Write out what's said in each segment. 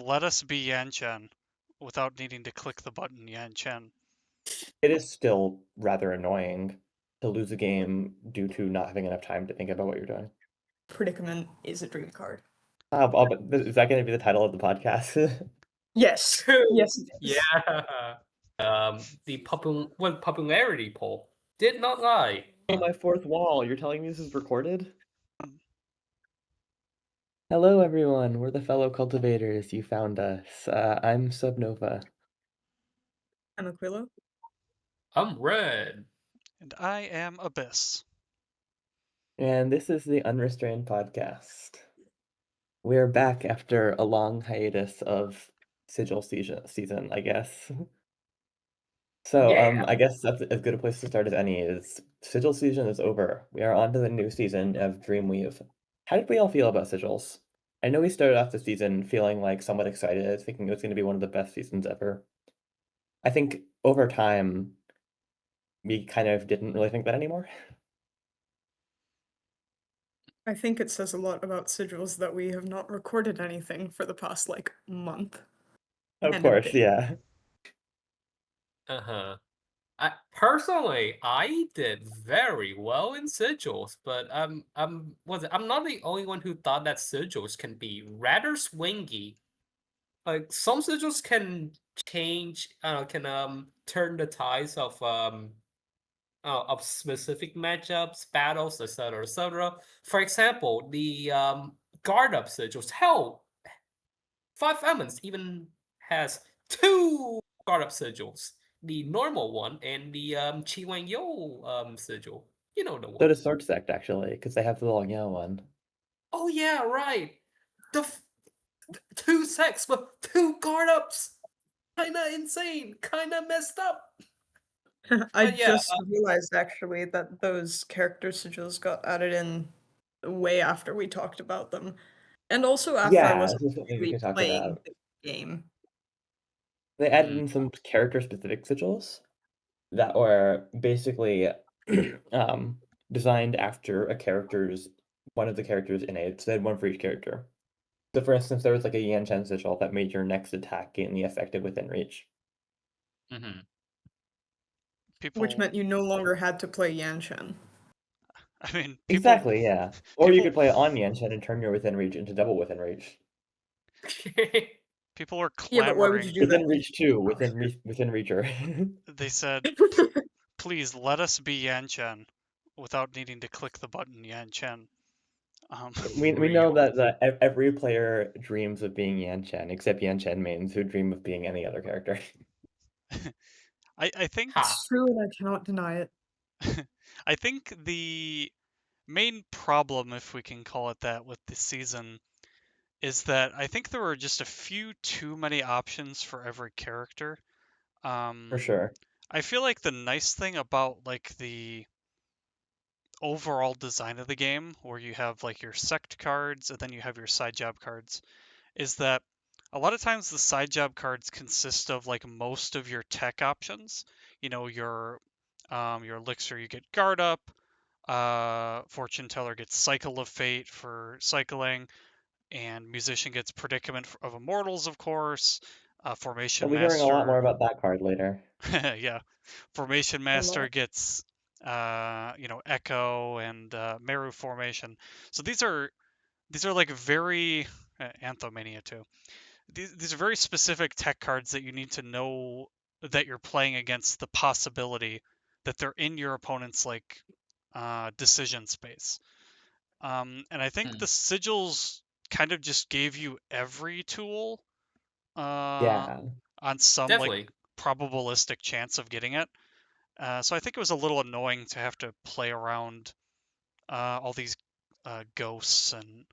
Let us be Yan Chen without needing to click the button Yan Chen. It is still rather annoying to lose a game due to not having enough time to think about what you're doing. Predicament is a dream card. Is that going to be the title of the podcast? Yes. True. Yes, it is. Yeah. The popularity poll did not lie. Oh, my fourth wall. You're telling me this is recorded? Hello, everyone. We're the fellow cultivators. You found us. I'm Subnova. I'm Aquilo. I'm red. And I am Abyss. And this is the Unrestrained Podcast. We're back after a long hiatus of Sigil season, I guess. So, Yeah. I guess that's as good a place to start as any is Sigil season is over. We are on to the new season of Dreamweave. How did we all feel about Sigils? I know we started off the season feeling like somewhat excited, thinking it was going to be one of the best seasons ever. I think over time, we kind of didn't really think that anymore. I think it says a lot about sigils that we have not recorded anything for the past, month. Of And a course, bit. yeah. Uh-huh. I did very well in sigils, but I'm not the only one who thought that sigils can be rather swingy. Like some sigils can change, turn the tides of specific matchups, battles, etc., etc. For example, the guard up sigils. Hell, Five Elements even has two guard up sigils. The normal one and the Chi Wang Yo sigil. You know the So one. does Sword Sect, actually, because they have the little yellow one. Oh yeah, right. Two sects with two guard ups. Kinda insane. Kinda messed up. I But yeah, just realized actually that those character sigils got added in way after we talked about them. And also after I Yeah, wasn't this is something we actually can talk playing about. the game. They added in some character-specific sigils that were basically designed after one of the characters in it. So they had one for each character. So for instance, there was like a Yan Chen sigil that made your next attack gain the effective within reach. Which People, meant you no longer had to play Yanshan. I mean, Exactly, yeah. Or you people, could play on Yan Chen and turn your within reach into double within reach. people were Yeah, but why would you clamoring. do that? Within reach too, within reacher. They said, please let us be Yan Chen without needing to click the button Yan Chen. Um, We know that every player dreams of being Yan Chen, except Yan Chen mains who dream of being any other character. I think It's true and I cannot deny it. I think the main problem, if we can call it that, with this season is that I think there were just a few too many options for every character. For sure. I feel like the nice thing about the overall design of the game, where you have like your sect cards and then you have your side job cards, is that a lot of times the side job cards consist of like most of your tech options. You know, your elixir, you get guard up. Fortune teller gets cycle of fate for cycling, and musician gets predicament of immortals, of course. We'll Formation be hearing a lot more master, about that card later. yeah, formation A master lot. gets echo and Meru formation. So these are like very Anthomania too. These are very specific tech cards that you need to know that you're playing against the possibility that they're in your opponent's decision space. And I think the sigils kind of just gave you every tool Yeah. on some definitely. probabilistic chance of getting it. So I think it was a little annoying to have to play around all these ghosts and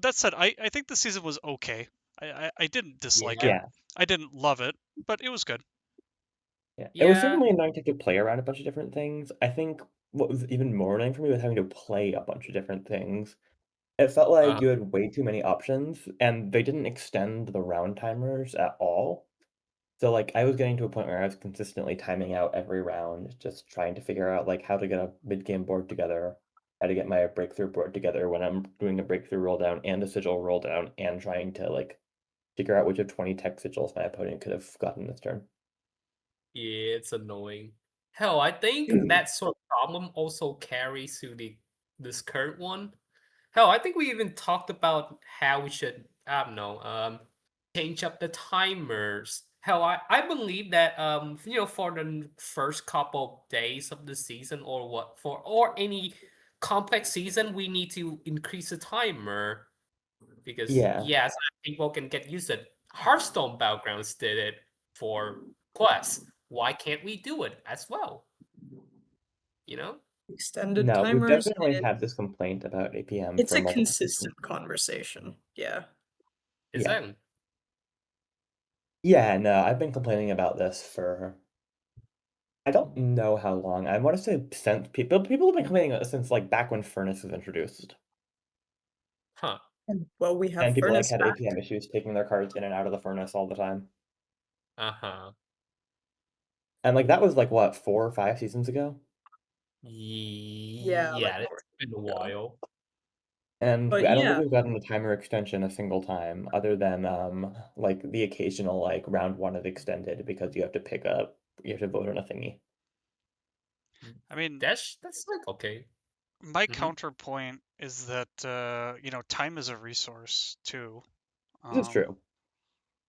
that said, I think the season was okay. I didn't dislike it. Yeah. Yeah. I didn't love it, but it was good. Yeah. It was Yeah. certainly annoying to have to play around a bunch of different things. I think what was even more annoying for me was having to play a bunch of different things. It felt like you had way too many options, and they didn't extend the round timers at all. So, like, I was getting to a point where I was consistently timing out every round, just trying to figure out, like, how to get a mid-game board together. how to get my breakthrough board together when I'm doing a breakthrough roll down and a sigil roll down and trying to like figure out which of 20 tech sigils my opponent could have gotten this turn. Yeah, it's annoying. Hell, I think that sort of problem also carries to this current one. Hell, I think we even talked about how we should, I don't know, change up the timers. Hell, I believe that for the first couple of days of the season or any complex season, we need to increase the timer because Yeah. yes, people can get used to it. Hearthstone Battlegrounds did it for quests. Why can't we do it as well? You know? Extended No, we've timers. definitely had this complaint about APM It's for a multiple seasons. consistent conversation. Yeah. Is Yeah. that Yeah, no, I've been complaining about this for I don't know how long. I want to say since people have been complaining about it since like back when Furnace was introduced. huh? And well, we have And people like Furnace had back. APM issues taking their cards in and out of the furnace all the time. Uh-huh. And like that was like what, 4 or 5 seasons ago? Yeah, like Yeah, it's been a ago. while. And But I don't think yeah, we've gotten the timer extension a single time, other than like the occasional like round one is extended because you have to vote on a thingy. I mean, That's like okay. my Mm-hmm. counterpoint is that time is a resource too. This is true.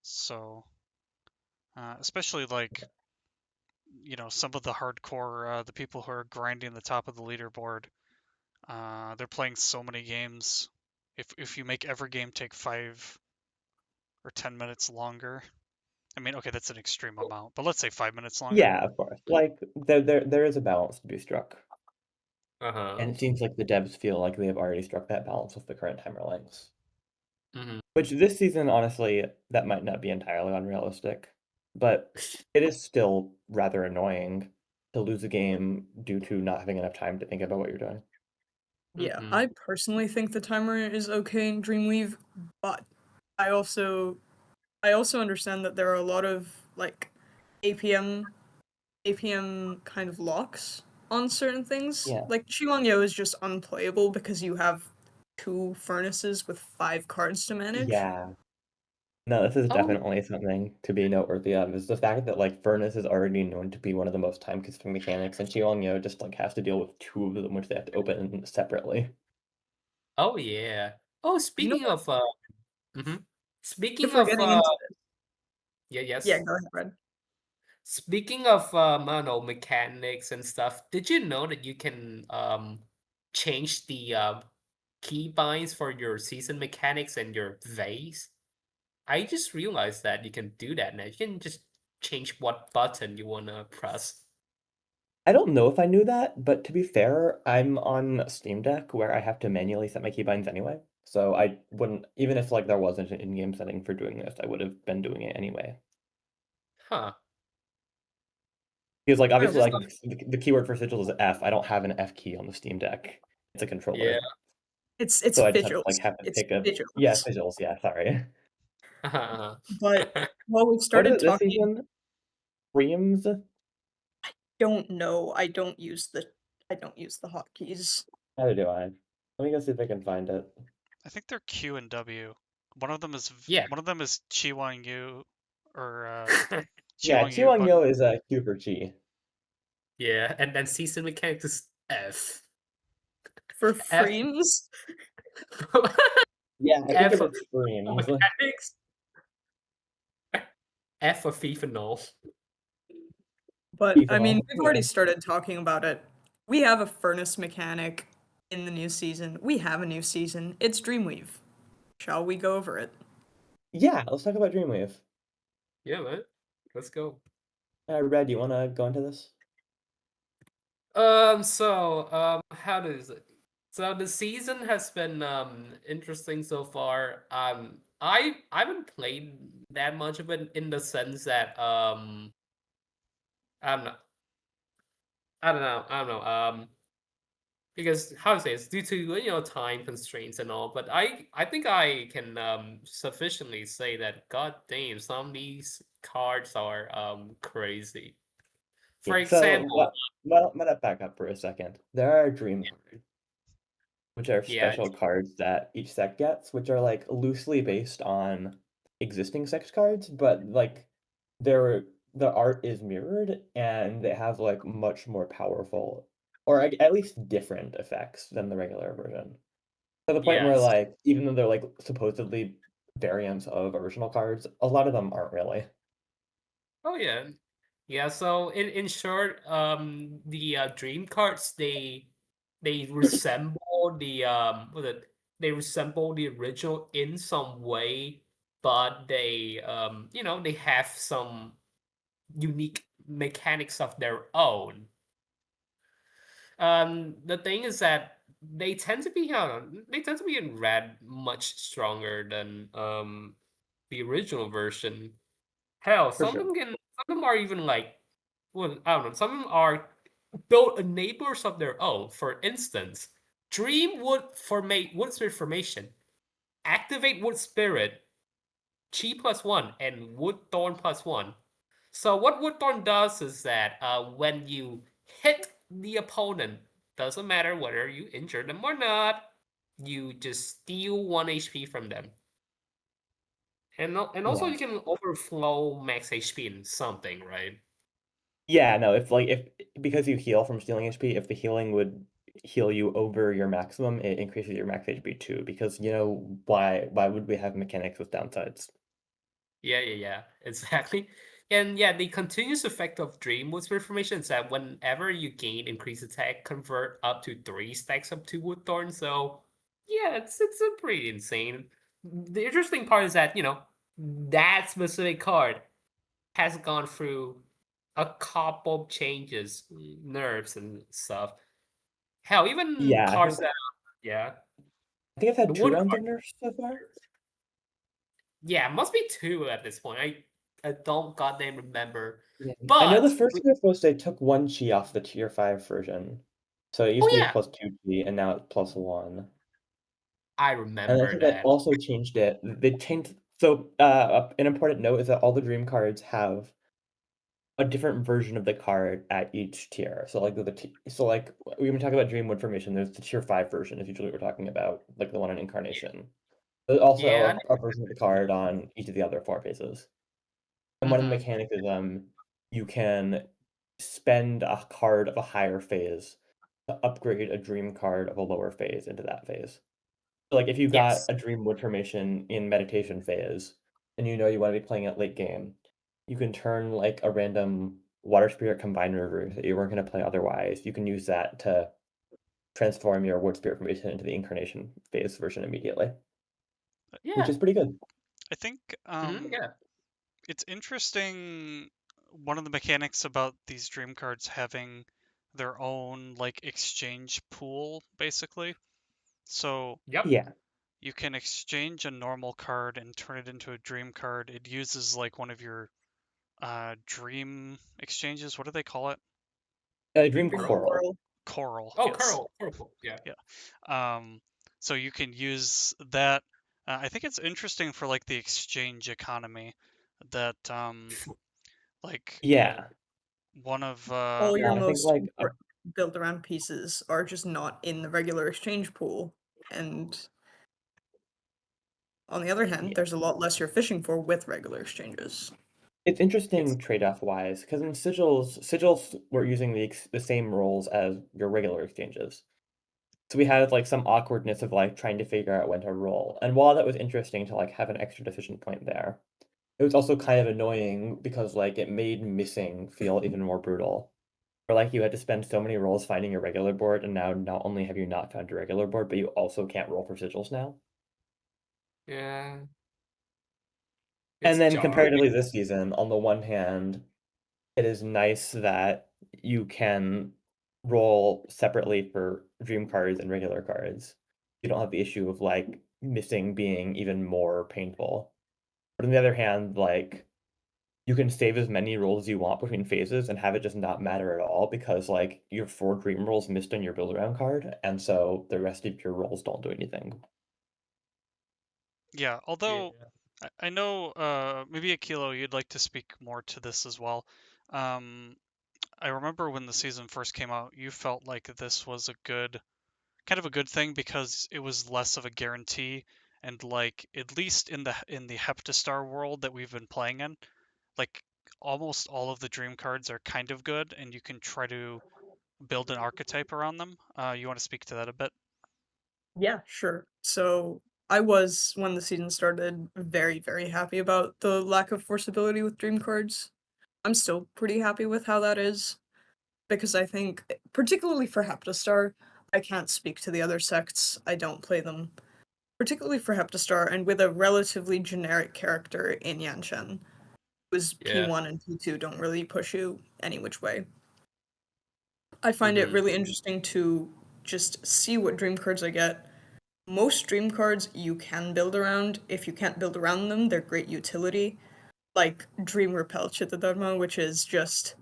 So especially like some of the hardcore the people who are grinding the top of the leaderboard, they're playing so many games. If you make every game take 5 or 10 minutes longer, I mean, okay, that's an extreme amount, but let's say 5 minutes longer. Yeah, of course. Like there is a balance to be struck. Uh-huh. And it seems like the devs feel like they have already struck that balance with the current timer lengths. Mm-hmm. Which this season, honestly, that might not be entirely unrealistic. But it is still rather annoying to lose a game due to not having enough time to think about what you're doing. yeah. Mm-hmm. I personally think the timer is okay in Dreamweave, but I also understand that there are a lot of like APM kind of locks on certain things. Yeah. Like Yo is just unplayable because you have 2 furnaces with 5 cards to manage. Yeah. No, this is Oh, definitely something to be noteworthy of, is the fact that like Furnace is already known to be one of the most time-consuming mechanics, and Xian just like has to deal with 2 of them, which they have to open separately. oh yeah. Oh, You know speaking what? of mhm. If Speaking we're of getting into yeah, yeah, yes. go ahead, Red. Speaking of I don't know, mechanics and stuff, did you know that you can change the keybinds for your season mechanics and your vase? I just realized that you can do that now. You can just change what button you wanna press. I don't know if I knew that, but to be fair, I'm on Steam Deck where I have to manually set my keybinds anyway. So I wouldn't, even if like there wasn't an in-game setting for doing this, I would have been doing it anyway. Huh. Because like I obviously just like the keyword for sigil is F. I don't have an F key on the Steam Deck. It's a Yeah. controller. it's So I just have to like vigils. have to It's pick a vigils. sigils, yeah, sorry. But while we've What is started it this talking, season? Reams? don't know. I don't use the hotkeys. Neither do I. Let me go see if I can find it. I think they're Q and W. One of them is Yeah. one of them is Chi Wang Yu or Chi Yeah, Wang Yu, but Chiwang is a Q for Chi. Yeah, and then season mechanics is F. For F frames, Yeah, I think F it for is Reams. mechanics. F for FIFA no. but I mean, Ethanol, we've yeah. already started talking about it. We have a furnace mechanic in the new season. We have a new season. It's Dreamweave. Shall we go over it? Yeah, let's talk about Dreamwave. Yeah, man. Let's go. Red, you want to go into this? How does it? So the season has been interesting so far. I haven't played that much of it in the sense that I'm not, I don't know because how to say it's due to time constraints and all. But I think I can sufficiently say that god damn some of these cards are crazy. For Yeah. So example, let that back up for a second. There are dream cards. which are Yeah, special cards that each sect gets, which are like loosely based on existing sect cards, but like they're the art is mirrored and they have like much more powerful or at least different effects than the regular version. To the point where yes. like even though they're like supposedly variants of original cards, a lot of them aren't really. Oh yeah. Yeah, so in short, the dream cards they resemble the they resemble the original in some way, but they they have some unique mechanics of their own. The thing is that they tend to be they tend to be in red much stronger than the original version. Hell, For some of sure. them some of them are even like, well, I don't know. Some of them are built enablers of their own. For instance, Dream Wood Spirit formation, activate Wood Spirit, Chi +1, and Wood Thorn +1. So what Wood Thorn does is that when you hit the opponent, doesn't matter whether you injure them or not, you just steal 1 HP from them. And also Yeah. you can overflow max HP in something, right? Yeah, no, if because you heal from stealing HP, if the healing would heal you over your maximum, it increases your max HP too, because you know why would we have mechanics with downsides? Yeah, exactly. And yeah, the continuous effect of Dream Whisper formation is that whenever you gain increased attack, convert up to 3 stacks of 2 Wood Thorn. So yeah, it's a pretty insane. The interesting part is that, that specific card has gone through a couple changes, nerfs and stuff. Hell, even Yeah, cards that yeah. I think I've had The two wood rounds card. of nerfs so far. Yeah, must be two at this point. I don't goddamn remember. Yeah. I know the But first nerf was they took one chi off the tier 5 version. So it used oh to be yeah, plus 2 chi and now it's plus 1. I And I remember think they that. also changed it. They changed so an important note is that all the dream cards have a different version of the card at each tier. So like so like when we talk about Dreamwood formation, there's the tier 5 version is usually what we're talking about, like the one in Incarnation. There's Yeah, I also know a version of the card on each of the other 4 phases. And one of the mm-hmm. mechanics is you can spend a card of a higher phase to upgrade a dream card of a lower phase into that phase. So like if you got Yes. a Dreamwood formation in meditation phase and you know you want to be playing it late game, you can turn like a random water spirit combined river that you weren't going to play otherwise. You can use that to transform your wood spirit formation into the incarnation phase version immediately, which Yeah. is pretty good. I think Yeah. it's interesting. One of the mechanics about these dream cards having their own like exchange pool, basically. So Yep. Yeah. you can exchange a normal card and turn it into a dream card. It uses like one of your dream exchanges. What do they call it? Dream Dream Coral. Coral. Coral. Coral. Oh, Yes. Curl. Yeah. Yeah. So you can use that. I think it's interesting for like the exchange economy that like Yeah. one of All Yeah, your I think most like built around pieces are just not in the regular exchange pool. And on the other hand, yeah. there's a lot less you're fishing for with regular exchanges. It's Yes. interesting trade-off wise because in sigils were using the same rules as your regular exchanges. So we had like some awkwardness of like trying to figure out when to roll. And while that was interesting to like have an extra decision point there, it was also kind of annoying because like it made missing feel even more brutal. Or like you had to spend so many rolls finding your regular board, and now not only have you not found your regular board, but you also can't roll for sigils now. Yeah. And It's then jarring. comparatively this season, on the one hand, it is nice that you can roll separately for dream cards and regular cards. You don't have the issue of like missing being even more painful. But on the other hand, like you can save as many rolls as you want between phases and have it just not matter at all because like your 4 dream rolls missed on your build around card, and so the rest of your rolls don't do anything. yeah. Although Yeah. I know maybe Akilo, you'd like to speak more to this as well. Um, I remember when the season first came out, you felt like this was a good kind of a good thing because it was less of a guarantee, and like at least in the Heptastar world that we've been playing in, like almost all of the dream cards are kind of good, and you can try to build an archetype around them. You want to speak to that a bit? Yeah, sure. So I was, when the season started, very, very happy about the lack of forceability with dream cards. I'm still pretty happy with how that is, because I think, particularly for Heptastar, I can't speak to the other sects, I don't play them. Particularly for Heptastar, and with a relatively generic character in Yanshen, whose Yeah. P1 and P2 don't really push you any which way. I find it Mhm. really interesting to just see what dream cards I get. Most dream cards you can build around. If you can't build around them, they're great utility. Like Dream Repel Chittadharma, which is just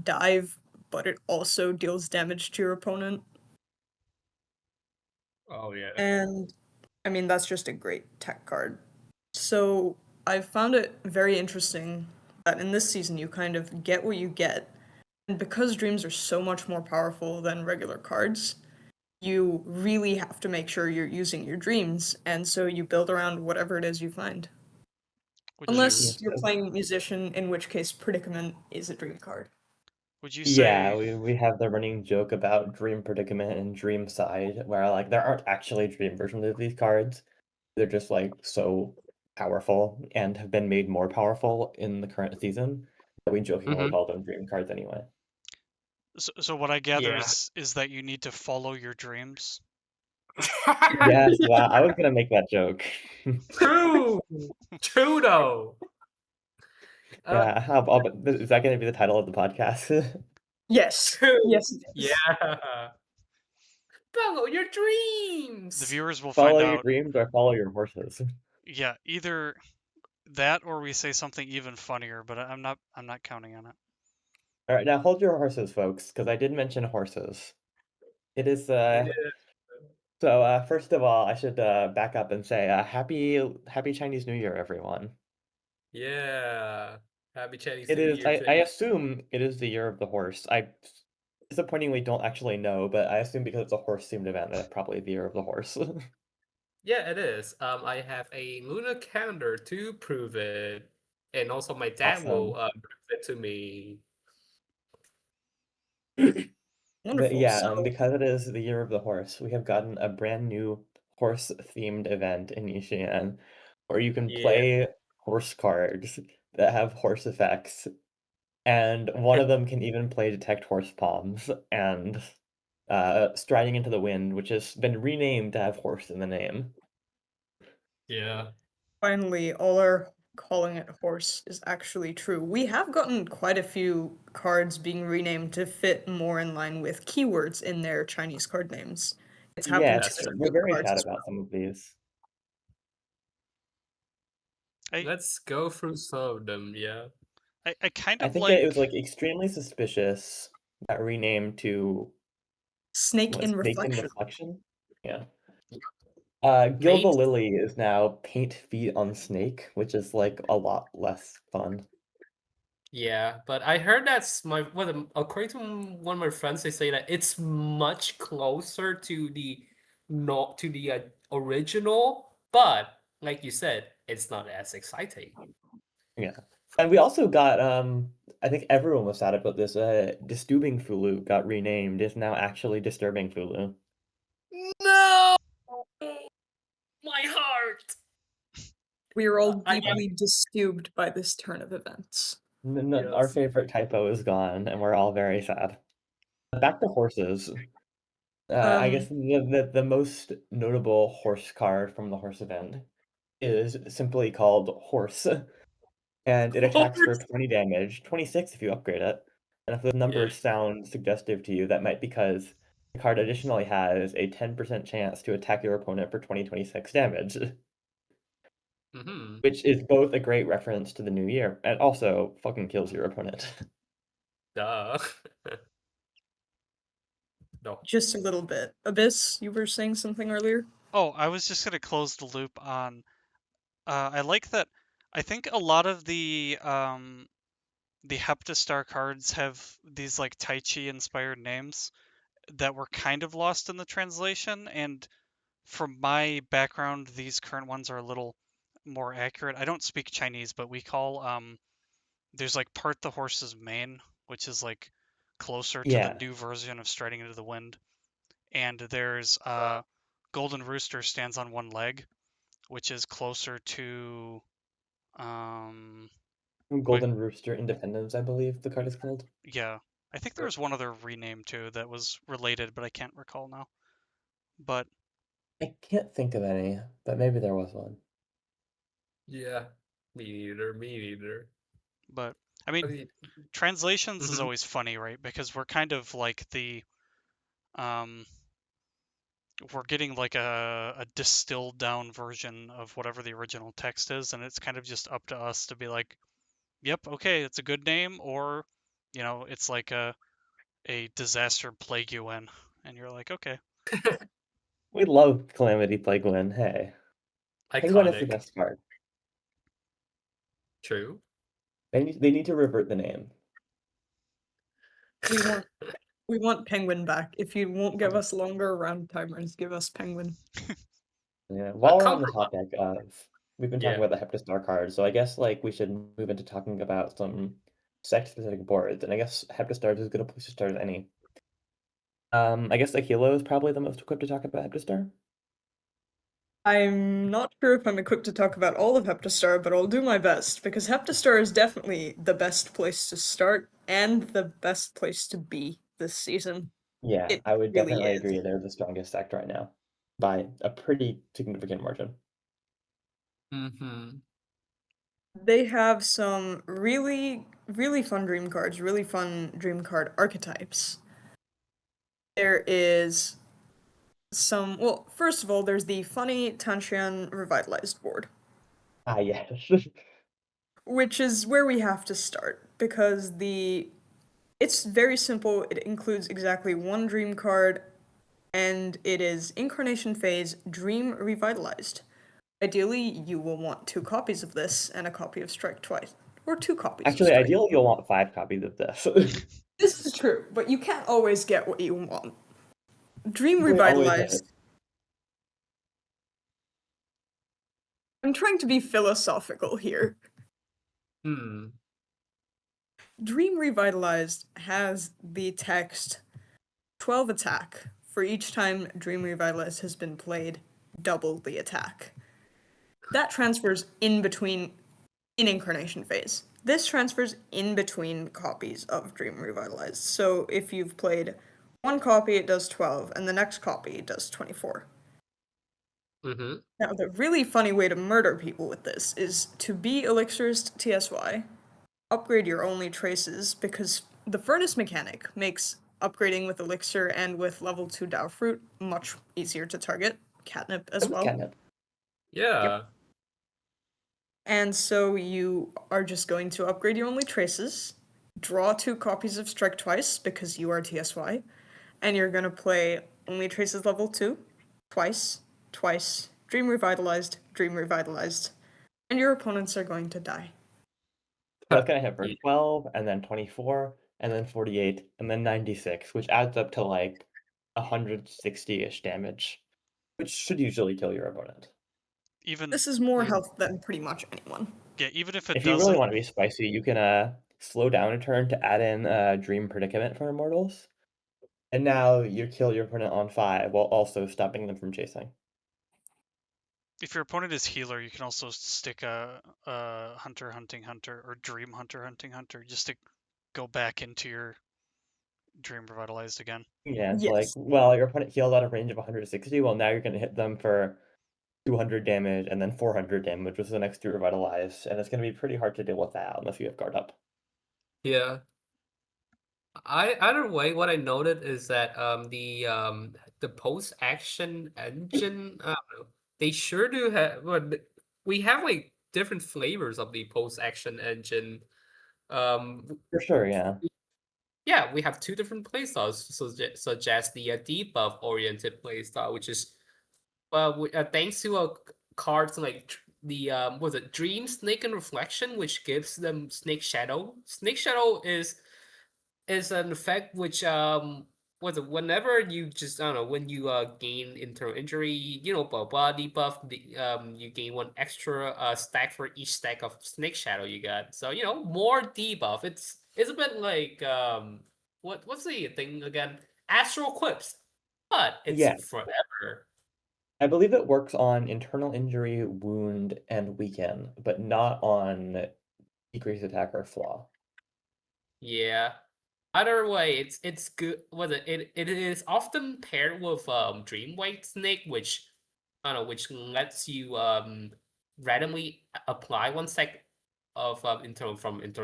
dive, but it also deals damage to your opponent. Oh yeah. And I mean, that's just a great tech card. So I've found it very interesting that in this season you kind of get what you get. And because dreams are so much more powerful than regular cards, you really have to make sure you're using your dreams, and so you build around whatever it is you find. Would you Unless Yes. you're playing musician, in which case Predicament is a dream card. would you Yeah, say we have the running joke about Dream Predicament and Dream Side, where like there aren't actually dream versions of these cards. They're just like so powerful and have been made more powerful in the current season that we jokingly Mhm. call them dream cards anyway. so what I gather Yeah. is that you need to follow your dreams? Yes, wow, I was gonna make that joke. True. True though. Uh, Yeah, is that gonna be the title of the podcast? Yes. true. Yes, it is. Yeah. Follow your The dreams. viewers will Follow find your out. dreams or follow your horses. Yeah, either that or we say something even funnier, but I'm not counting on it. All right, now hold your horses, folks, because I did mention horses. It is Yeah. so first of all, I should back up and say happy Chinese New Year, everyone. Yeah. Happy Chinese It New is Year to I you. assume it is the year of the horse. I disappointingly don't actually know, but I assume because it's a horse themed event, that's probably the year of the horse. Yeah, it is. I have a lunar calendar to prove it, and also my dad will Awesome. prove it to me. But Wonderful. yeah, So, because it is the year of the horse, we have gotten a brand new horse themed event in Xian where you can Yeah. play horse cards that have horse effects, and one of them can even play Detect Horse Palms and Striding into the Wind, which has been renamed to have horse in the name. Yeah. finally, all our calling it horse is actually true. We have gotten quite a few cards being renamed to fit more in line with keywords in their Chinese card names. It's happened to Yes, That's the true. we're good very cards sad as about some of these. I Let's go through some of them. Yeah. I kind I of think it was like like extremely suspicious that renamed to Snake what, in Snake in Reflection. Reflection? Yeah. Gilda Paint. Lily is now Paint Feet on Snake, which is like a lot less fun. Yeah, but I heard that's according to one of my friends, they say that it's much closer to the not to the original, but like you said, it's not as exciting. Yeah. And we also got I think everyone was sad about this. Disturbing Fulu got renamed, is now actually Disturbing Fulu. No, my heart. We are all I deeply disturbed by this turn of events. Our yes. favorite typo is gone, and we're all very sad. Back to horses. I Um, guess the most notable horse card from the horse event is simply called Horse, and it attacks for 20 damage, 26 if you upgrade it. And if those Yeah. numbers sound suggestive to you, that might be because the card additionally has a 10% chance to attack your opponent for 2026 damage, Mm-hmm. which is both a great reference to the new year and also fucking kills your opponent. Duh. No. just a little bit. Abyss, you were saying something earlier? Oh, I was just gonna close the loop on. I like that. I think a lot of the Heptastar cards have these like Tai Chi inspired names, that were kind of lost in the translation. And from my background, these current ones are a little more accurate. I don't speak Chinese, but we call there's like part the horse's mane, which is like closer to the Yeah, new version of Striding into the Wind. And there's Golden Rooster stands on one leg, which is closer to um wait, Golden Rooster Independence, I believe the card is called. yeah. I think there was one other rename too that was related, but I can't recall now. But I can't think of any, but maybe there was one. Yeah, me neither. Me neither. but I mean, I mean, translations is mhm. always funny, right? Because we're kind of like um we're getting like a distilled down version of whatever the original text is, and it's kind of just up to us to be like, yep, okay, it's a good name, or it's like a disaster plague you in, and you're like, okay. We love Calamity Plaguewin. Hey, Penguin is the Iconic. best card. True. They need to revert the name. We want we want Penguin back. If you won't give us longer round timers, give us Penguin. Yeah. A While we're on the compromise. topic of, we've been talking Yeah. about the Heptastar cards, so I guess like we should move into talking about some sect-specific boards, and I guess Heptastar is as good a place to start as any. I guess Aquilo is probably the most equipped to talk about Heptastar. I'm not sure if I'm equipped to talk about all of Heptastar, but I'll do my best because Heptastar is definitely the best place to start and the best place to be this season. Yeah, It I would really definitely is. agree. They're the strongest sect right now by a pretty significant margin. Mm-hmm. They have some really, really fun dream cards, really fun dream card archetypes. There is well, first of all, there's the funny Tanshan revitalized board, Ah, yes. which is where we have to start because it's very simple. It includes exactly one dream card, and it is Incarnation Phase Dream Revitalized. Ideally, you will want 2 copies of this and a copy of Strike Twice, or 2 copies of Actually, Strike. ideally, you'll want 5 copies of this. This is true, but you can't always get what you want. Dream They always have Revitalized. I'm trying to be philosophical here. Hmm. Dream Revitalized has the text 12 attack. For each time Dream Revitalized has been played, double the attack. That transfers in Incarnation Phase. This transfers in between copies of Dream Revitalized. So if you've played 1 copy, it does 12, and the next copy it does 24. Mm-hmm. Now, the really funny way to murder people with this is to be Elixir's TSY, upgrade your only traces, because the Furnace mechanic makes upgrading with Elixir and with level 2 Dao Fruit much easier to target. Catnip as That was well. catnip. Yeah. And so you are just going to upgrade your only traces, draw 2 copies of Strike Twice because you are TSY, and you're going to play only traces level 2, twice, Dream Revitalized, and your opponents are going to die. That's gonna hit for Yeah. 12, and then 24, and then 48, and then 96, which adds up to like 160-ish damage, which should usually kill your opponent. Even This is more Mm. health than pretty much anyone. yeah, even if it If you really doesn't, want to be spicy, you can slow down a turn to add in Dream Predicament for Immortals, and now you kill your opponent on 5 while also stopping them from chasing. if your opponent is healer, you can also stick a hunter hunting hunter or dream hunter hunting hunter just to go back into your dream revitalized again. Yeah, it's like, Yes. well, your opponent healed out of range of 160, well, now you're going to hit them for 200 damage and then 400 damage with the next 2 revitalized, and it's going to be pretty hard to deal with that unless you have guard up. Yeah. Either way, what I noted is that the post action engine, I don't know, they sure do have. Well, we have like different flavors of the post action engine. For sure, yeah. Yeah, we have 2 different playstyles, such as the debuff oriented playstyle, which is thanks to cards like the was it Dream, Snake, and Reflection, which gives them Snake Shadow. Snake Shadow is an effect which what's it? Whenever you just I don't know when you gain internal injury, body buff, you gain one extra stack for each stack of snake shadow you got. So more debuff. It's a bit like what's the thing again? Astral quips, but it's Yeah, forever. I believe it works on internal injury, wound, and weaken, but not on decrease attack or flaw. Yeah. Either way, it's good. Was it is often paired with Dream White Snake, which I don't know, which lets you randomly apply one sec of internal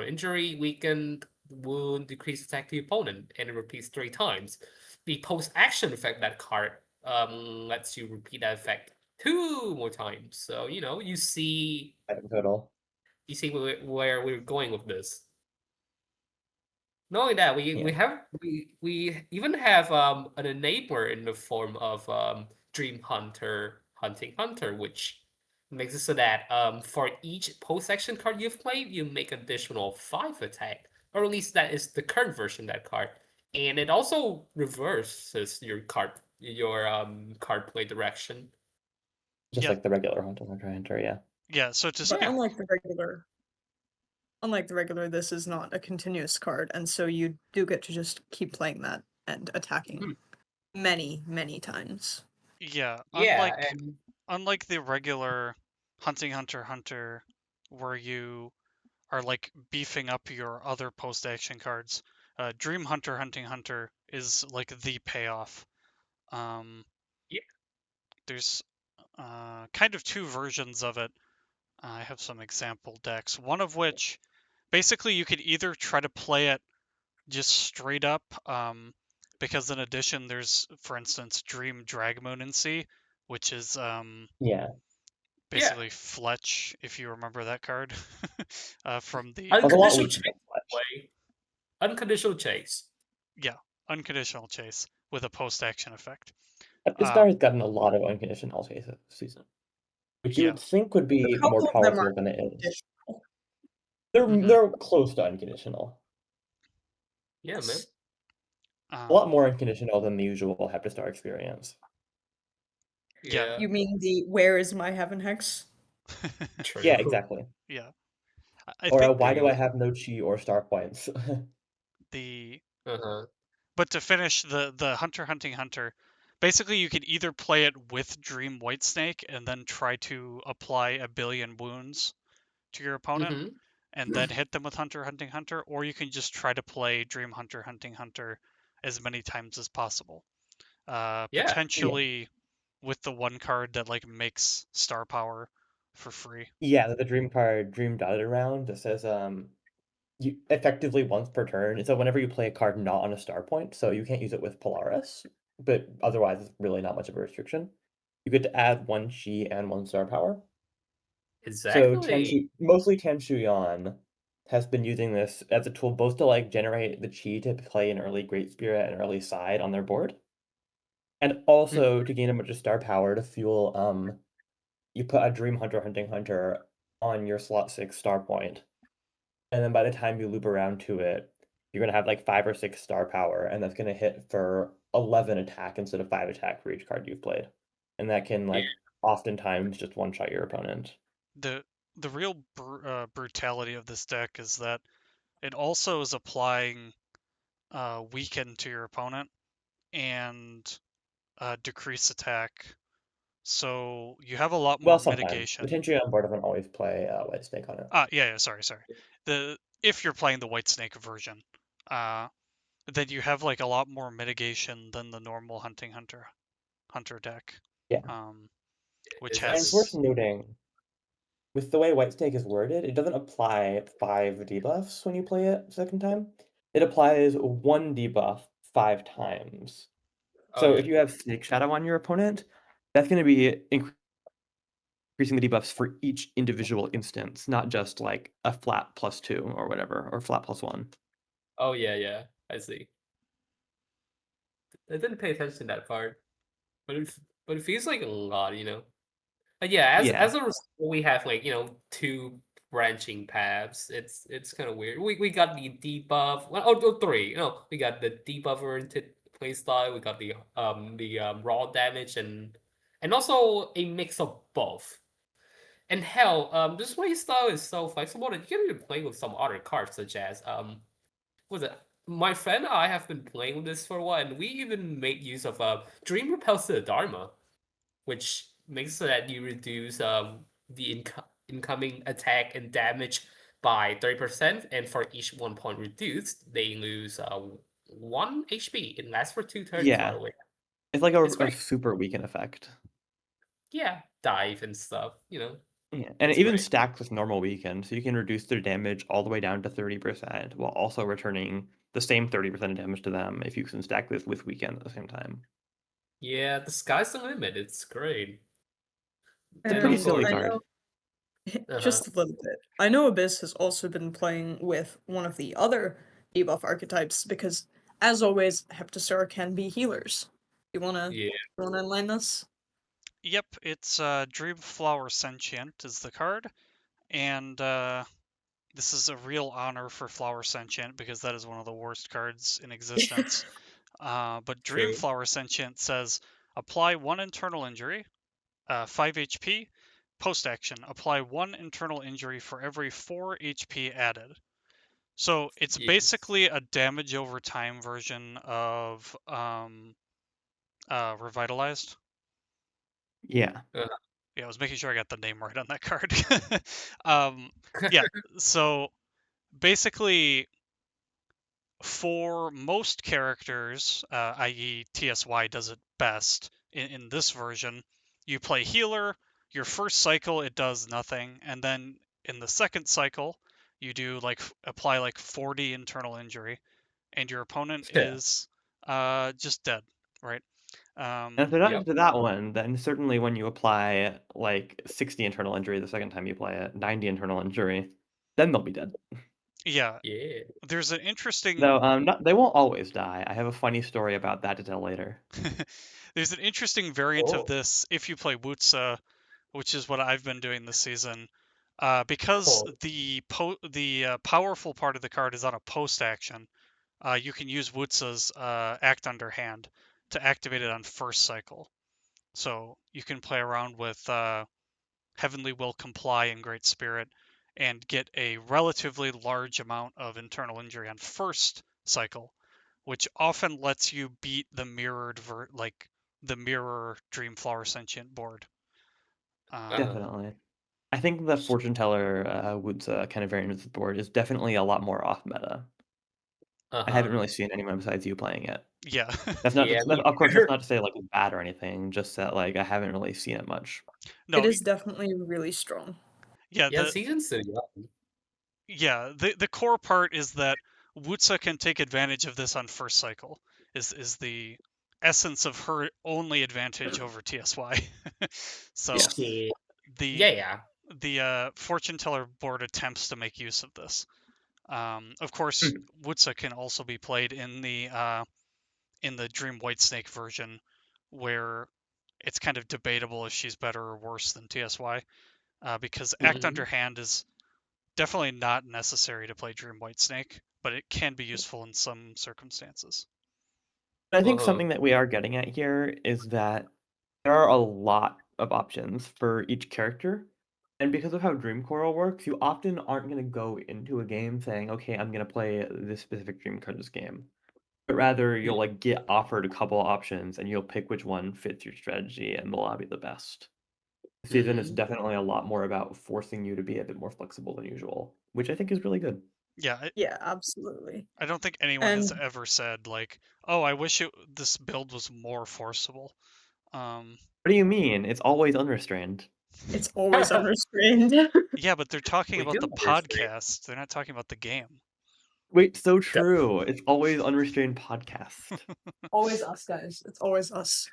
injury, weakened, wound, decreased attack to the opponent, and it repeats 3 times. The post action effect that card lets you repeat that effect 2 more times. So Item total. you see where we're going with this. Not only that, we Yeah. we have we even have an enabler in the form of Dream Hunter Hunting Hunter, which makes it so that for each post action card you've played, you make additional 5 attack, or at least that is the current version of that card, and it also reverses your card play direction. Just Yeah, like the regular Hunter, yeah. yeah. So to But speak, unlike the regular, this is not a continuous card, and so you do get to just keep playing that and attacking Hmm. many, many times. yeah, Yeah, and unlike the regular hunting hunter hunter, where you are like beefing up your other post action cards, Dream Hunter hunting hunter is like the payoff. Um, yeah, there's kind of two versions of it. I have some example decks, one of which basically you could either try to play it just straight up, because in addition there's, for instance, Dream Dragmonancy, which is Yeah. yeah, basically Fletch, if you remember that card, from the Well, it's a lot unconditional weaker chase than Fletch. play, unconditional chase. yeah, unconditional chase with a post action effect. This Uh, card has gotten a lot of unconditional chases this season, which you yeah, would think would A be more couple of them are powerful than it is. conditional. hmm They're close to unconditional. Yeah, man. A lot um, more unconditional than the usual Heptastar experience. yeah, Yeah, You mean the "Where is my heaven hex"? Yeah, true. exactly. yeah. I Or think why do I Agreed. have no chi or star points? the Uh-huh. but to finish the Hunter hunting hunter, basically you could either play it with Dream Whitesnake and then try to apply a billion wounds to your opponent Mm-hmm. and then hit them with Hunter hunting hunter, or you can just try to play Dream Hunter hunting hunter as many times as possible. Yeah. Yeah. Potentially with the one card that like makes star power for free. Yeah, the dream card, dream dotted around, that says you effectively once per turn. So whenever you play a card not on a star point, so you can't use it with Polaris, but otherwise it's really not much of a restriction. You get to add 1 chi and 1 star power. So Exactly. mostly Tanshuyan has been using this as a tool both to like generate the chi to play an early Great Spirit and early Side on their board, and Mhm. also to gain a bunch of star power to fuel you put a Dream Hunter Hunting Hunter on your slot 6 star point, and then by the time you loop around to it, you're gonna have like 5 or 6 star power, and that's gonna hit for 11 attack instead of 5 attack for each card you've played. And that can Yeah, like oftentimes just one-shot your opponent. The real brutality of this deck is that it also is applying weaken to your opponent and decrease attack. So you have a lot more Well, sometimes. The mitigation. Tintry board doesn't always play White Snake on it. Yeah, sorry. The If you're playing the White Snake version, uh, then you have like a lot more mitigation than the normal hunter deck, Yeah. um, which And it's worth has exactly. noting, with the way White Snake is worded, it doesn't apply 5 debuffs when you play it second time. It applies 1 debuff 5 times. Oh So yeah. if you have Snake Shadow on your opponent, that's going to be increasing the debuffs for each individual instance, not just like a flat +2 or whatever, or flat +1. Oh yeah, yeah. I see. I didn't pay attention to that part, but it feels like a lot. But yeah, as Yeah. a result, we have like two branching paths. It's kind of weird. We got the debuff. Well, three. We got the debuff oriented playstyle. We got the raw damage and also a mix of both. And hell, this playstyle is so flexible that you can even play with some other cards such as was it my friend and I have been playing with this for a while, and we even made use of Dream Repels to the Dharma, which makes so that you reduce the incoming attack and damage by 30%, and for each 1 point reduced, they lose 1 HP. It lasts for 2 turns, by Yeah, the way. it's like It's a great. super weaken effect. Yeah, dive and stuff, Yeah, and it it's even great. stacks with normal weaken, so you can reduce their damage all the way down to 30% while also returning the same 30% of damage to them if you can stack this with weaken at the same time. Yeah, the sky's the limit. It's great. It's a Then pretty of And silly course, I card. know uh-huh. just a little bit. I know Abyss has also been playing with one of the other debuff archetypes because, as always, Heptastar can be healers. Yeah. You wanna enlighten us? Yep, it's Dreamflower Sentient is the card, and this is a real honor for Flower Sentient because that is one of the worst cards in existence. But True. Dreamflower Sentient says apply 1 internal injury, 5 HP. Post action, apply 1 internal injury for every 4 HP added. So it's Yes. basically a damage over time version of Revitalized. Yeah. Yeah, I was making sure I got the name right on that card. um, yeah, so basically, for most characters, i.e., TSY does it best in this version, you play healer. Your first cycle, it does nothing. And then in the second cycle, you do like apply like 40 internal injury, and your opponent Yeah. is just dead, right? And if they're not Yep. into that one, then certainly when you apply like 60 internal injury the second time you play it, 90 internal injury, then they'll be dead. Yeah, Yeah. there's an interesting Though they won't always die. I have a funny story about that to tell later. there's an interesting variant of Oh. this if you play Wutsa, which is what I've been doing this season. Because Oh. the powerful part of the card is on a post action, you can use Wutsa's Act Underhand to activate it on first cycle. So you can play around with Heavenly Will Comply and Great Spirit and get a relatively large amount of internal injury on first cycle, which often lets you beat the the mirror Dreamflower Sentient board. Um, Uh-huh. Definitely. I think the s- fortune teller Woods kind of variant of the board is definitely a lot more off meta. I Uh-huh. haven't really seen anyone besides you playing it. yeah, Yeah, me Of course, that's neither. not to say like it's bad or anything. Just that like I haven't really seen it much. It no, is definitely really strong. yeah, Yeah, season 2. Yeah. the core part is that Wutsa can take advantage of this on first cycle. Is the essence of her only advantage over TSY. So Yes. Shit. the Yeah, yeah. the fortune teller board attempts to make use of this. Of course, Mm. Wutsa can also be played in the Dream Whitesnake version, where it's kind of debatable if she's better or worse than TSY, because Act Mm-hmm. Underhand is definitely not necessary to play Dream Whitesnake, but it can be useful in some circumstances. I think Uh-huh. something that we are getting at here is that there are a lot of options for each character. And because of how Dream Coral works, you often aren't going to go into a game saying, okay, I'm going to play this specific Dream card this game. But rather, Yeah. you'll like get offered a couple options and you'll pick which one fits your strategy and will be the best. This season is Mm-hmm. definitely a lot more about forcing you to be a bit more flexible than usual, which I think is really good. Yeah, Yeah, absolutely. I don't think anyone has And ever said like, "Oh, I wish this build was more forcible." Um, What do you mean? It's always unrestrained. it's always unrestrained. yeah, but they're talking We about do the understand. podcast. They're not talking about the game. Wait, so That true. It's always unrestrained podcast. Always us, guys. It's always us.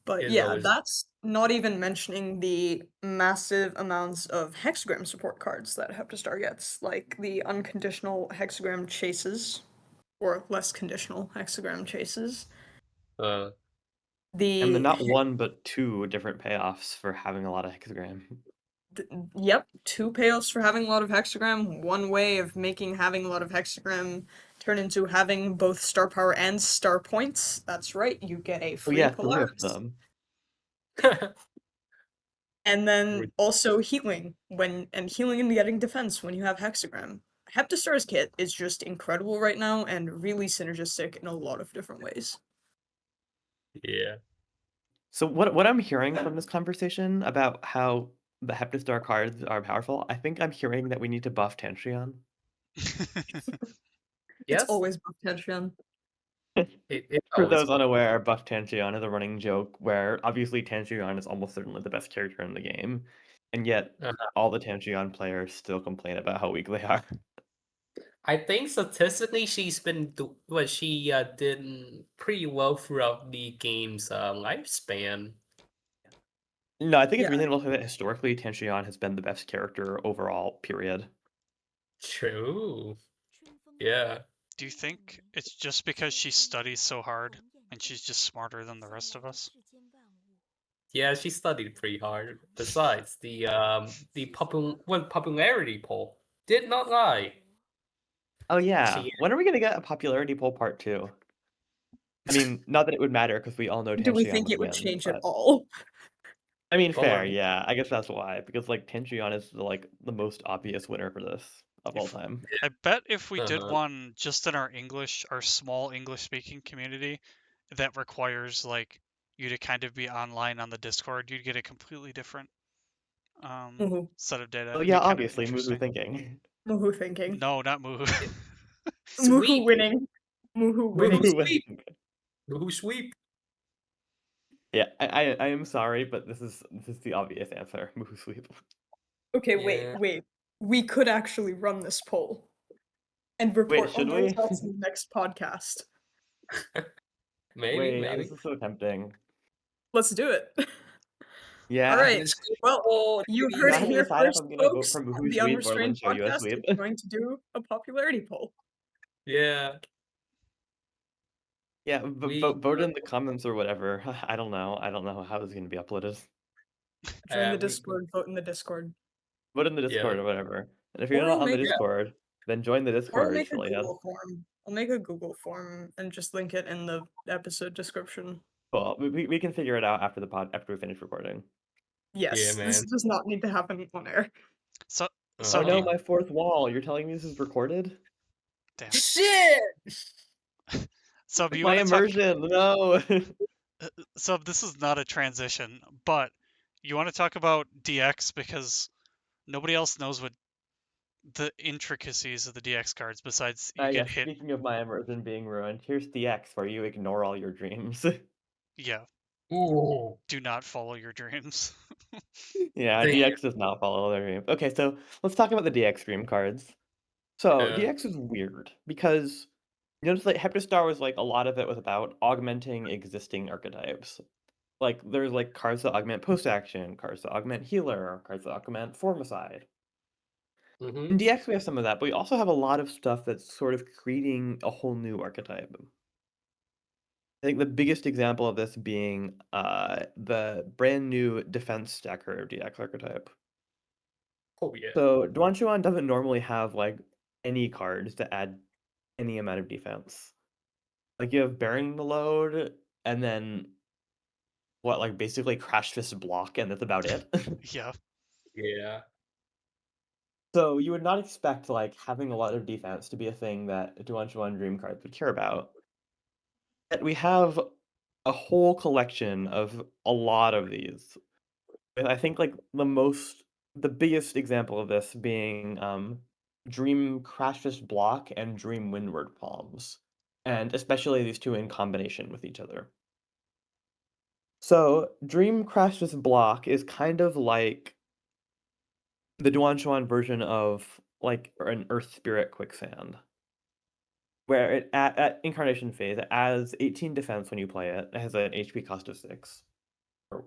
But is yeah, always that's not even mentioning the massive amounts of hexagram support cards that Heptastar gets, like the unconditional hexagram chases, or less conditional hexagram chases. uh And the The not one but two different payoffs for having a lot of hexagram. yep, two payoffs for having a lot of hexagram. One way of making having a lot of hexagram turn into having both star power and star points. That's right, you get a Oh free yeah, 3 of Polaris. them. And then Re- also healing and healing and getting defense when you have hexagram. Heptastar's kit is just incredible right now and really synergistic in a lot of different ways. Yeah. So what I'm hearing from this conversation about how the Heptastar cards are powerful, I think I'm hearing that we need to buff Tantrion. It's Yes. always buff Tenshin. It For always those unaware, buff Tantrion is a running joke where obviously Tantrion is almost certainly the best character in the game, and yet uh, all the Tantrion players still complain about how weak they are. I think statistically she did pretty well throughout the game's lifespan. No, I think it's Yeah. reasonable to say that historically Tantrion has been the best character overall, period. True. Yeah. Do you think it's just because she studies so hard and she's just smarter than the rest of us? Yeah, she studied pretty hard. Besides, popularity poll did not lie. Oh yeah, She when are we gonna get a popularity poll part 2? I mean, not that it would matter because we all know Do we Tantrion think would it would win, change at but all? I mean, well, fair, yeah. I guess that's why, because like Tantrion is the most obvious winner for this of all If time. I bet if we did uh-huh. one just in our small English speaking community that requires like you to kind of be online on the Discord, you'd get a completely different Muhu. set of data. Oh It'd yeah, be kind of obviously, Muhu interesting. thinking. Muhu thinking. No, not Moo. Muhu Sweep. winning. Muhu winning. Woohoo Muhu sweep. winning. Woohoo sweep. Yeah, I am sorry, but this is the obvious answer. Muhu sweep. Okay, Yeah. wait. We could actually run this poll and report on should the we? results in the next podcast. Maybe, Wait, maybe. this is so tempting. Let's do it. Yeah. All right. Let's go. Well, Oh, you baby. heard Now I it have to here decide if first, I'm gonna vote folks. for Muhu The sweep or Unrestrained Lin show you a podcast sweep. is going to do a popularity poll. Yeah. Yeah, We vote in the comments or whatever. I don't know. I don't know how this is gonna be uploaded. Join the we Discord. Vote in the Discord. Vote in the yeah. Discord or whatever. And if you're Or not we'll on the make it. Discord, then join the Or I'll Discord, make a silly head. Google form. I'll make a Google form and just link it in the episode description. Cool. We can figure it out after after we finish recording. Yes, man. this does not need to happen on air. So Oh no, do you, my fourth wall. You're telling me this is recorded? damn. Shit. So do you My want to talk? immersion, no. So this is not a transition, but you want to talk about DX because nobody else knows what the intricacies of the DX cards besides you Yeah, get hit. speaking of my immersion being ruined, here's DX where you ignore all your dreams. Yeah, Ooh. do not follow your dreams. Yeah, Damn. DX does not follow their dreams. Okay, so let's talk about the DX dream cards. So Yeah. DX is weird because you notice like Heptastar was like a lot of it was about augmenting existing archetypes. Like there's like cards that augment post action, cards that augment healer, cards that augment formicide. Mm-hmm. In DX we have some of that, but we also have a lot of stuff that's sort of creating a whole new archetype. I think the biggest example of this being the brand new defense stacker DX archetype. Oh yeah. So Duan doesn't normally have like any cards that add any amount of defense. Like you have bearing the load, and then what, like basically crash fist block, and that's about it. Yeah, Yeah. So you would not expect like having a lot of defense to be a thing that Duan Dream cards would care about. Yet we have a whole collection of a lot of these. And I think like the biggest example of this being Dream Crash Fist Block and Dream Windward Palms. And especially these two in combination with each other. So Dream Crash Fist Block is kind of like the Duan version of like an Earth Spirit Quicksand. Where it at incarnation phase it adds 18 defense when you play it. It has an HP cost of 6. Or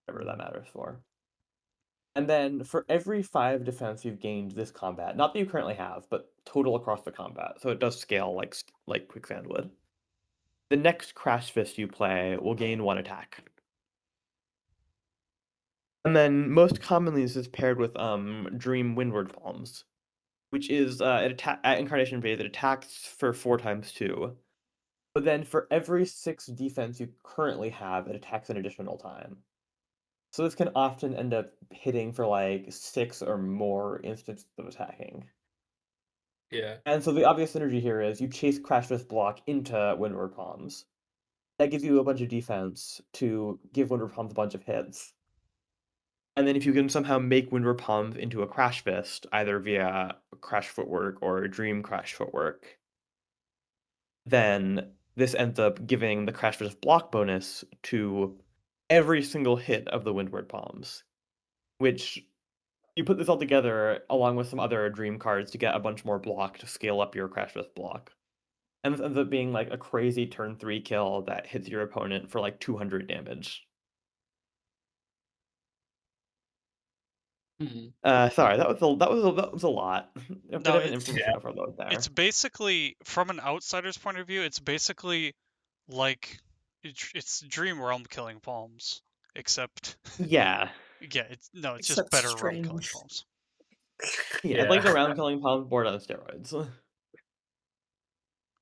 whatever that matters for. And then for every 5 defense you've gained this combat, not that you currently have, but total across the combat, so it does scale like Quicksand would. The next Crash Fist you play will gain 1 attack. And then most commonly this is paired with Dream Windward Palms. which is at incarnation phase, it attacks for 4 times 2. But then for every 6 defense you currently have, it attacks an additional time. So this can often end up hitting for like 6 or more instances of attacking. Yeah. And so the obvious synergy here is you chase Crash Fist block into Windward Palms. That gives you a bunch of defense to give Windward Palms a bunch of hits. And then if you can somehow make Windward Palms into a Crash Fist, either via Crash Footwork or Dream Crash Footwork, then this ends up giving the Crash Fist block bonus to every single hit of the Windward Palms, which you put this all together along with some other dream cards to get a bunch more block to scale up your Crash Fist block. And this ends up being like a crazy turn 3 kill that hits your opponent for like 200 damage. Mhm. Sorry, that was a lot. A bit No, of an information overload it's there. basically, from an outsider's point of view, it's basically like it's Dream Realm killing palms, except Yeah. yeah, it's just Except better realm killing strange. palms. Yeah, it's like the Yeah. round killing palm board on steroids.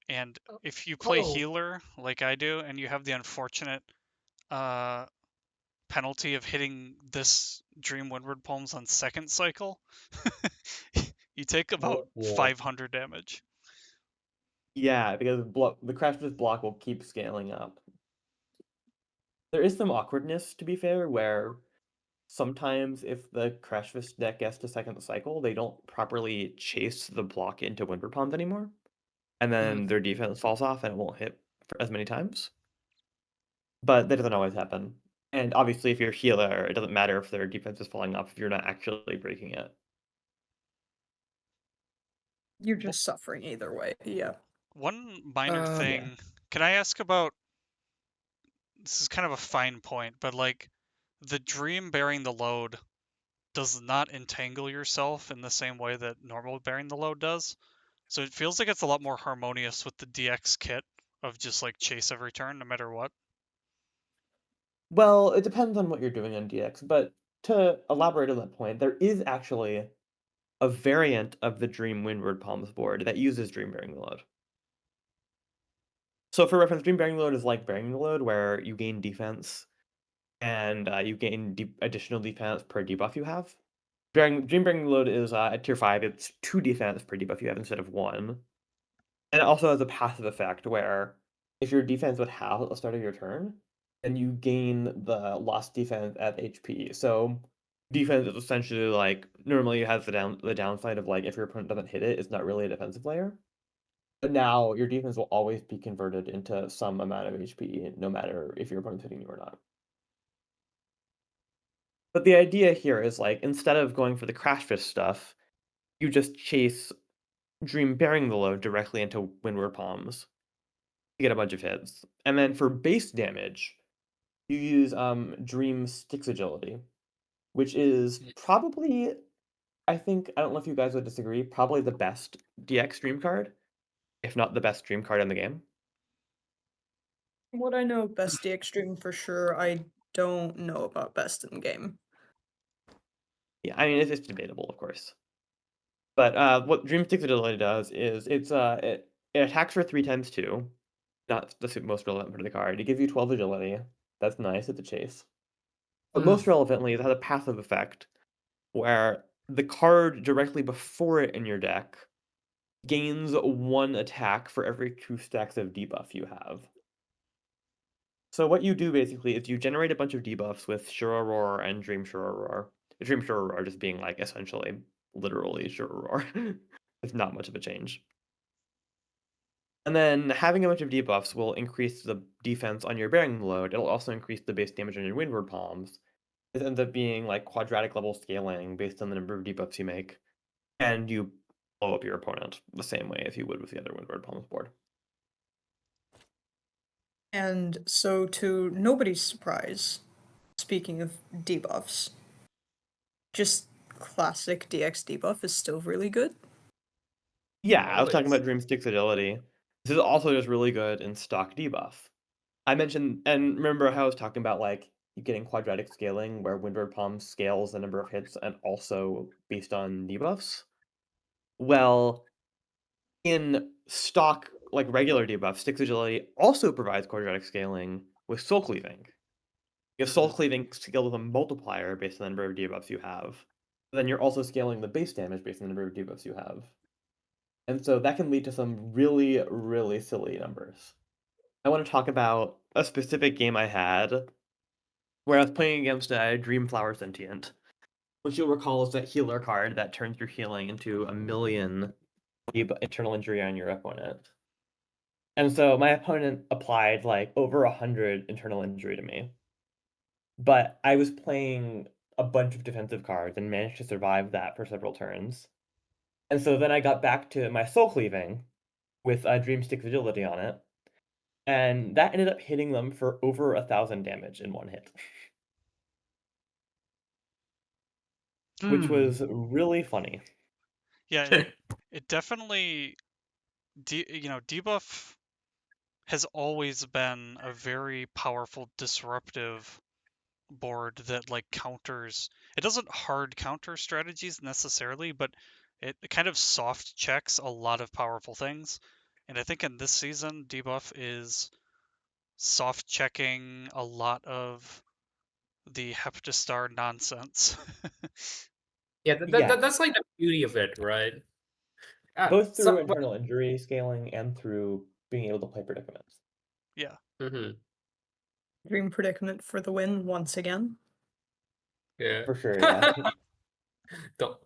And if you play Oh. healer like I do, and you have the unfortunate uh, penalty of hitting this Dream Windward Palms on second cycle, you take about Whoa. 500 damage. Yeah, because the Crash Fist block will keep scaling up. There is some awkwardness, to be fair, where sometimes if the Crash Fist deck gets to second cycle, they don't properly chase the block into Windward Palms anymore, and then their defense falls off and it won't hit for as many times. But that doesn't always happen. And obviously, if you're a healer, it doesn't matter if their defense is falling off if you're not actually breaking it. You're just suffering either way. Yeah. One minor Yeah. thing, can I ask about, this is kind of a fine point, but like the Dream bearing the load does not entangle yourself in the same way that normal bearing the load does. So it feels like it's a lot more harmonious with the DX kit of just like chase every turn no matter what. Well, it depends on what you're doing on DX, but to elaborate on that point, there is actually a variant of the Dream Windward Palms board that uses Dream Bearing the Load. So for reference, Dream Bearing the Load is like Bearing the Load, where you gain defense and you gain additional defense per debuff you have. Dream Bearing the Load is at tier 5, it's 2 defense per debuff you have instead of 1. And it also has a passive effect where if your defense would halve at the start of your turn, then you gain the lost defense at HP. So defense is essentially like normally it has the downside of like if your opponent doesn't hit it, it's not really a defensive layer. But now your defense will always be converted into some amount of HP, no matter if your opponent's hitting you or not. But the idea here is like instead of going for the Crash Fist stuff, you just chase Dream Bearing the Load directly into Windward Palms to get a bunch of hits. And then for base damage, you use Dream Sticks Agility, which is probably, I don't know if you guys would disagree, probably the best DX Dream card, if not the best Dream card in the game. What I know of Best DX Dream for sure, I don't know about Best in game. Yeah, I mean, it's debatable, of course. But what Dream Sticks Agility does is it attacks for 3 times 2, not the most relevant part of the card. It gives you 12 agility. That's nice, it's a chase. But most relevantly, it has a passive effect where the card directly before it in your deck gains 1 attack for every 2 stacks of debuff you have. So what you do basically is you generate a bunch of debuffs with Sure Roar and Dream Sure Roar. Dream Sure Roar just being like essentially literally Sure Roar. It's not much of a change. And then having a bunch of debuffs will increase the defense on your bearing load. It'll also increase the base damage on your Windward Palms. It ends up being like quadratic level scaling based on the number of debuffs you make. And you blow up your opponent the same way as you would with the other Windward Palms board. And so, to nobody's surprise, speaking of debuffs, just classic DX debuff is still really good. Yeah, I was talking Always. about Dreamstick's agility. This is also just really good in stock debuff. I mentioned, and remember how I was talking about like you getting quadratic scaling where Windward Palm scales the number of hits and also based on debuffs? Well, in stock, like regular debuff, Stick's Agility also provides quadratic scaling with soul cleaving. If soul Mhm. cleaving scales with a multiplier based on the number of debuffs you have, then you're also scaling the base damage based on the number of debuffs you have. And so that can lead to some really, really silly numbers. I want to talk about a specific game I had where I was playing against a Dreamflower Sentient, which you'll recall is that healer card that turns your healing into 1,000,000 internal injury on your opponent. And so my opponent applied like over 100 internal injury to me. But I was playing a bunch of defensive cards and managed to survive that for several turns. And so then I got back to my soul cleaving with a Dreamstick Agility on it, and that ended up hitting them for over 1,000 damage in one hit, which Hmm. was really funny. Yeah, it definitely debuff has always been a very powerful disruptive board that like counters. It doesn't hard counter strategies necessarily, but it kind of soft checks a lot of powerful things. And I think in this season, debuff is soft checking a lot of the Heptastar nonsense. Yeah, Yeah, that's like the beauty of it, right? both through So, internal injury scaling and through being able to play predicaments. Yeah. mhm, Dream Predicament for the win once again. yeah. For sure, yeah. Don't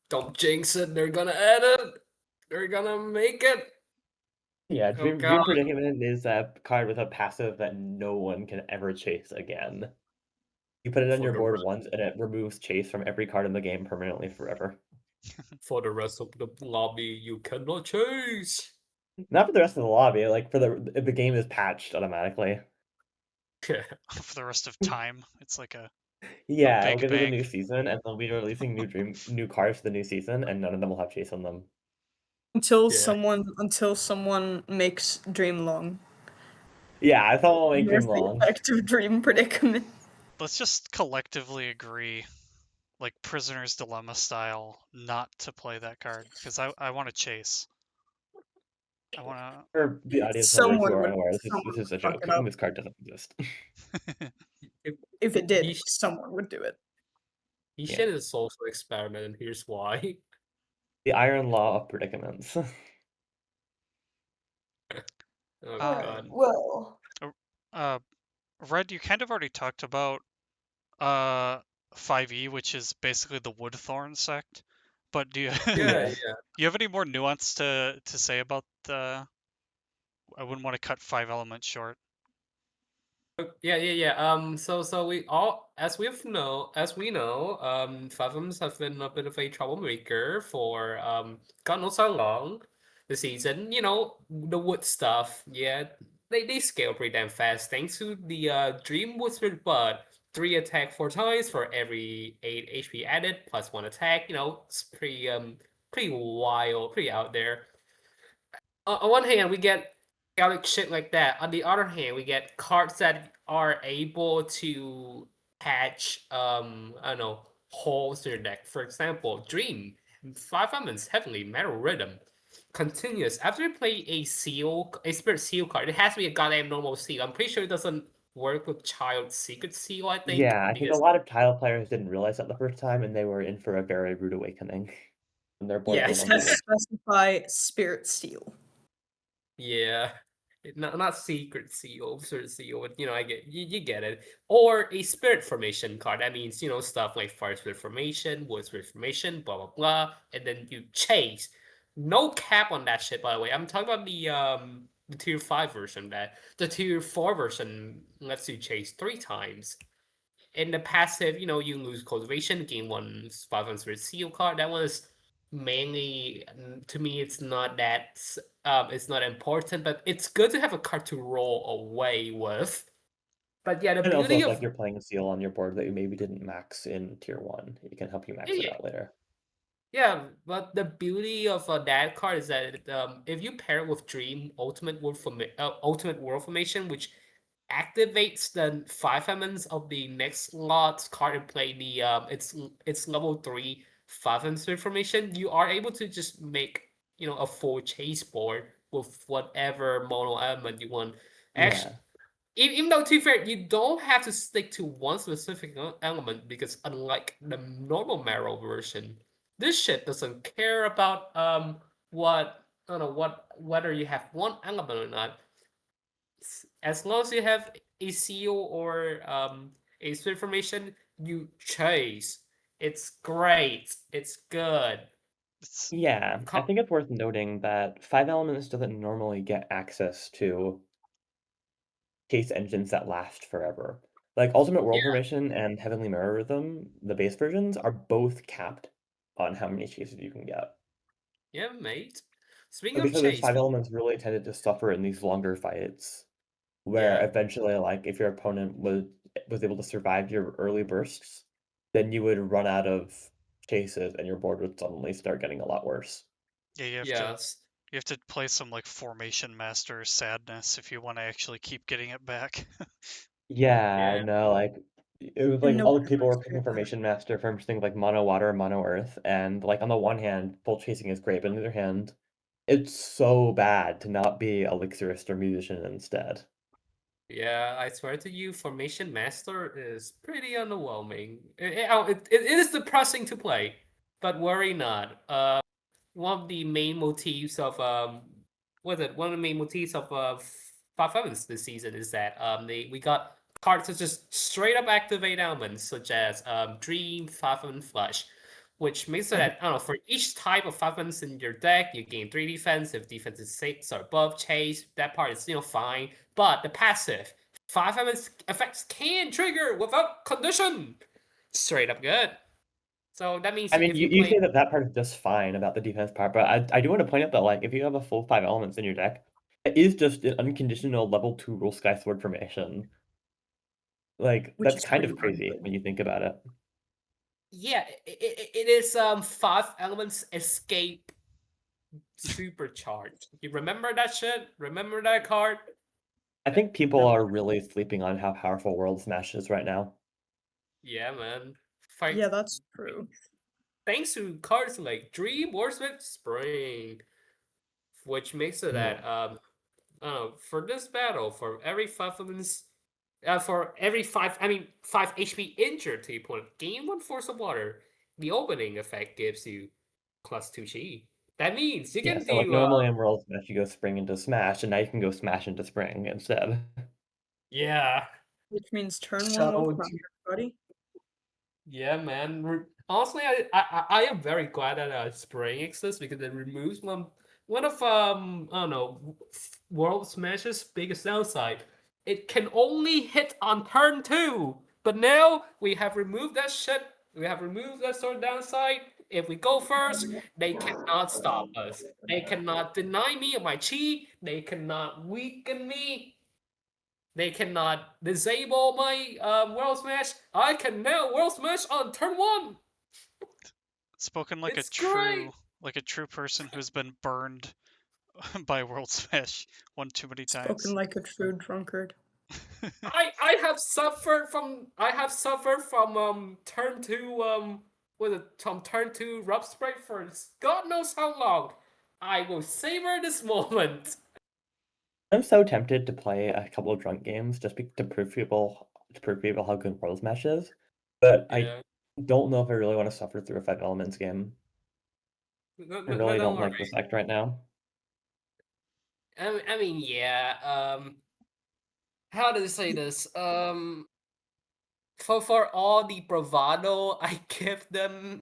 don't jinx it. They're gonna add it. They're gonna make it. Yeah, Oh Dream god. Predicament is a card with a passive that no one can ever chase again. You put it on For your the board once, and it removes chase from every card in the game permanently forever. for the rest of the lobby, you cannot chase. Not for the rest of the lobby, like for the game is patched automatically. Yeah. For the rest of time, it's like a Yeah, it'll big get to the new bank. season, and they'll be releasing new cards for the new season, and none of them will have chase on them. Yeah. Until someone makes Dream long. Yeah, I thought we'll make There's Dream the long. effect of Dream Predicament. Let's just collectively agree, like Prisoner's Dilemma style, not to play that card because I want to chase. I want For the audience members who Someone are would unaware, someone this is a would fuck joke. it up. This card doesn't exist. to. If, If it did, Yish- someone would do it. Yeah, Yishen is a social experiment, and here's why. the iron law of predicaments. Oh um, god. Well, uh, Red, you kind of already talked about uh 5e, which is basically the Woodthorn sect. But do you Yeah, Yeah. yeah. you have any more nuance to say about the? I wouldn't want to cut 5 elements short. Yeah. So we all, as we know, Favums have been a bit of a troublemaker for God knows how long the season. You know, the wood stuff. Yeah, they scale pretty damn fast thanks to the Dream Woodsmith Bud. 3 attack 4 times for every 8 HP added plus 1 attack. You know, it's pretty wild, pretty out there. On one hand, we get chaotic shit like that. On the other hand, we get cards that are able to patch I don't know, holes in your deck. For example, Dream, 5 elements, Heavenly, Metal Rhythm. Continuous. After you play a spirit seal card, it has to be a goddamn normal seal. I'm pretty sure it doesn't work with Child Secret Seal, I think, Yeah, I think a because lot of tile players didn't realize that the first time, and they were in for a very rude awakening. And their boards it no yes. longer does work. specify Spirit Steel. Yeah. Not secret seal, absurd seal, but I get you get it. Or a spirit formation card. That means, stuff like fire spirit formation, wood spirit formation, blah blah blah, and then you chase. No cap on that shit, by the way. I'm talking about the tier 5 version. That the tier 4 version lets you chase 3 times. In the passive, you lose cultivation, gain 1 500 seal card. That was mainly, to me, it's not important, but it's good to have a card to roll away with. But yeah, the And also, beauty if of like you're playing a seal on your board that you maybe didn't max in tier 1, it can help you max it yeah, out later. yeah, but the beauty of that card is that if you pair it with Dream Ultimate World Formation, which activates the 5 elements of the next slot card and play the it's level 3 5 insert formation, you are able to just make a full chase board with whatever mono element you want. Actually, Yeah. even though, to be fair, you don't have to stick to one specific element because unlike the normal Marrow version, this shit doesn't care about what I don't know what whether you have one element or not. As long as you have a seal or a split formation, you chase. It's great. It's good. It's Yeah, I think it's worth noting that 5 Elements doesn't normally get access to chase engines that last forever. Like Ultimate World Yeah, Formation and Heavenly Mirror Rhythm, the base versions, are both capped on how many chases you can get. yeah, mate. Speaking But of because those chase, 5 Elements really tended to suffer in these longer fights, where yeah, eventually, like, if your opponent was able to survive your early bursts, then you would run out of chases and your board would suddenly start getting a lot worse. yeah, yes, you have to play some like Formation Master sadness if you want to actually keep getting it back. Yeah, yeah, no, like it was And like no all the one people were likes picking that. Formation Master from things like Mono Water, Mono Earth, and like on the one hand, full chasing is great, but on the other hand, it's so bad to not be Elixirist or Musician instead. yeah. I swear to you, Formation Master is pretty underwhelming. It is depressing to play, but worry not. One of the main motifs of what is it? One of the main motifs of Five Elements this season is that we got cards that just straight up activate elements such as Dream, Five Element Flush, which makes it that I don't know for each type of Five Elements in your deck you gain 3 defense if defense is 6 or above. Chase that part is fine, but the passive Five Elements effects can trigger without condition. Straight up good. So that means I mean, if you you play say that that part is just fine about the defense part, but I do want to point out that like if you have a full 5 elements in your deck, it is just an unconditional level 2 Rule Sky Sword formation. Like Which that's is kind pretty of crazy good. when you think about it. yeah, it is 5 elements escape supercharged. You remember that shit? Remember that card? I think people No. are really sleeping on how powerful World Smash is right now. Yeah, man. Fight Yeah, that's true. thanks to cards like Dream, Warsmith, Spring, which makes it Mhm. that I don't know, for this battle, for every 5 elements for every 5 HP injured to your opponent, gain 1 force of water. The opening effect gives you +2 chi. That means you Yeah, can so like do normally in World Smash you go Spring into Smash, and now you can go Smash into Spring instead. yeah. Which means turn one will So come, everybody. yeah, man. Honestly, I am very glad that Spring exists because it removes one of I don't know World Smash's biggest downside. It can only hit on turn 2, but now we have removed that shit. We have removed that sort of downside. If we go first, they cannot stop us. They cannot deny me of my chi. They cannot weaken me. They cannot disable my World Smash. I can now World Smash on turn 1. Spoken It's great. like a true person who's been burned by World Smash one too many Spoken times. like a true drunkard. I have suffered from turn 2 with it from turn 2 rub spray for God knows how long. I will savor this moment. I'm so tempted to play a couple of drunk games just to prove people how good World Smash is, but I Yeah. don't know if I really want to suffer through a 5 elements game. No, I no, no, really don't don't worry. like this act right now. I mean, yeah. How to say this? For all the bravado I give them,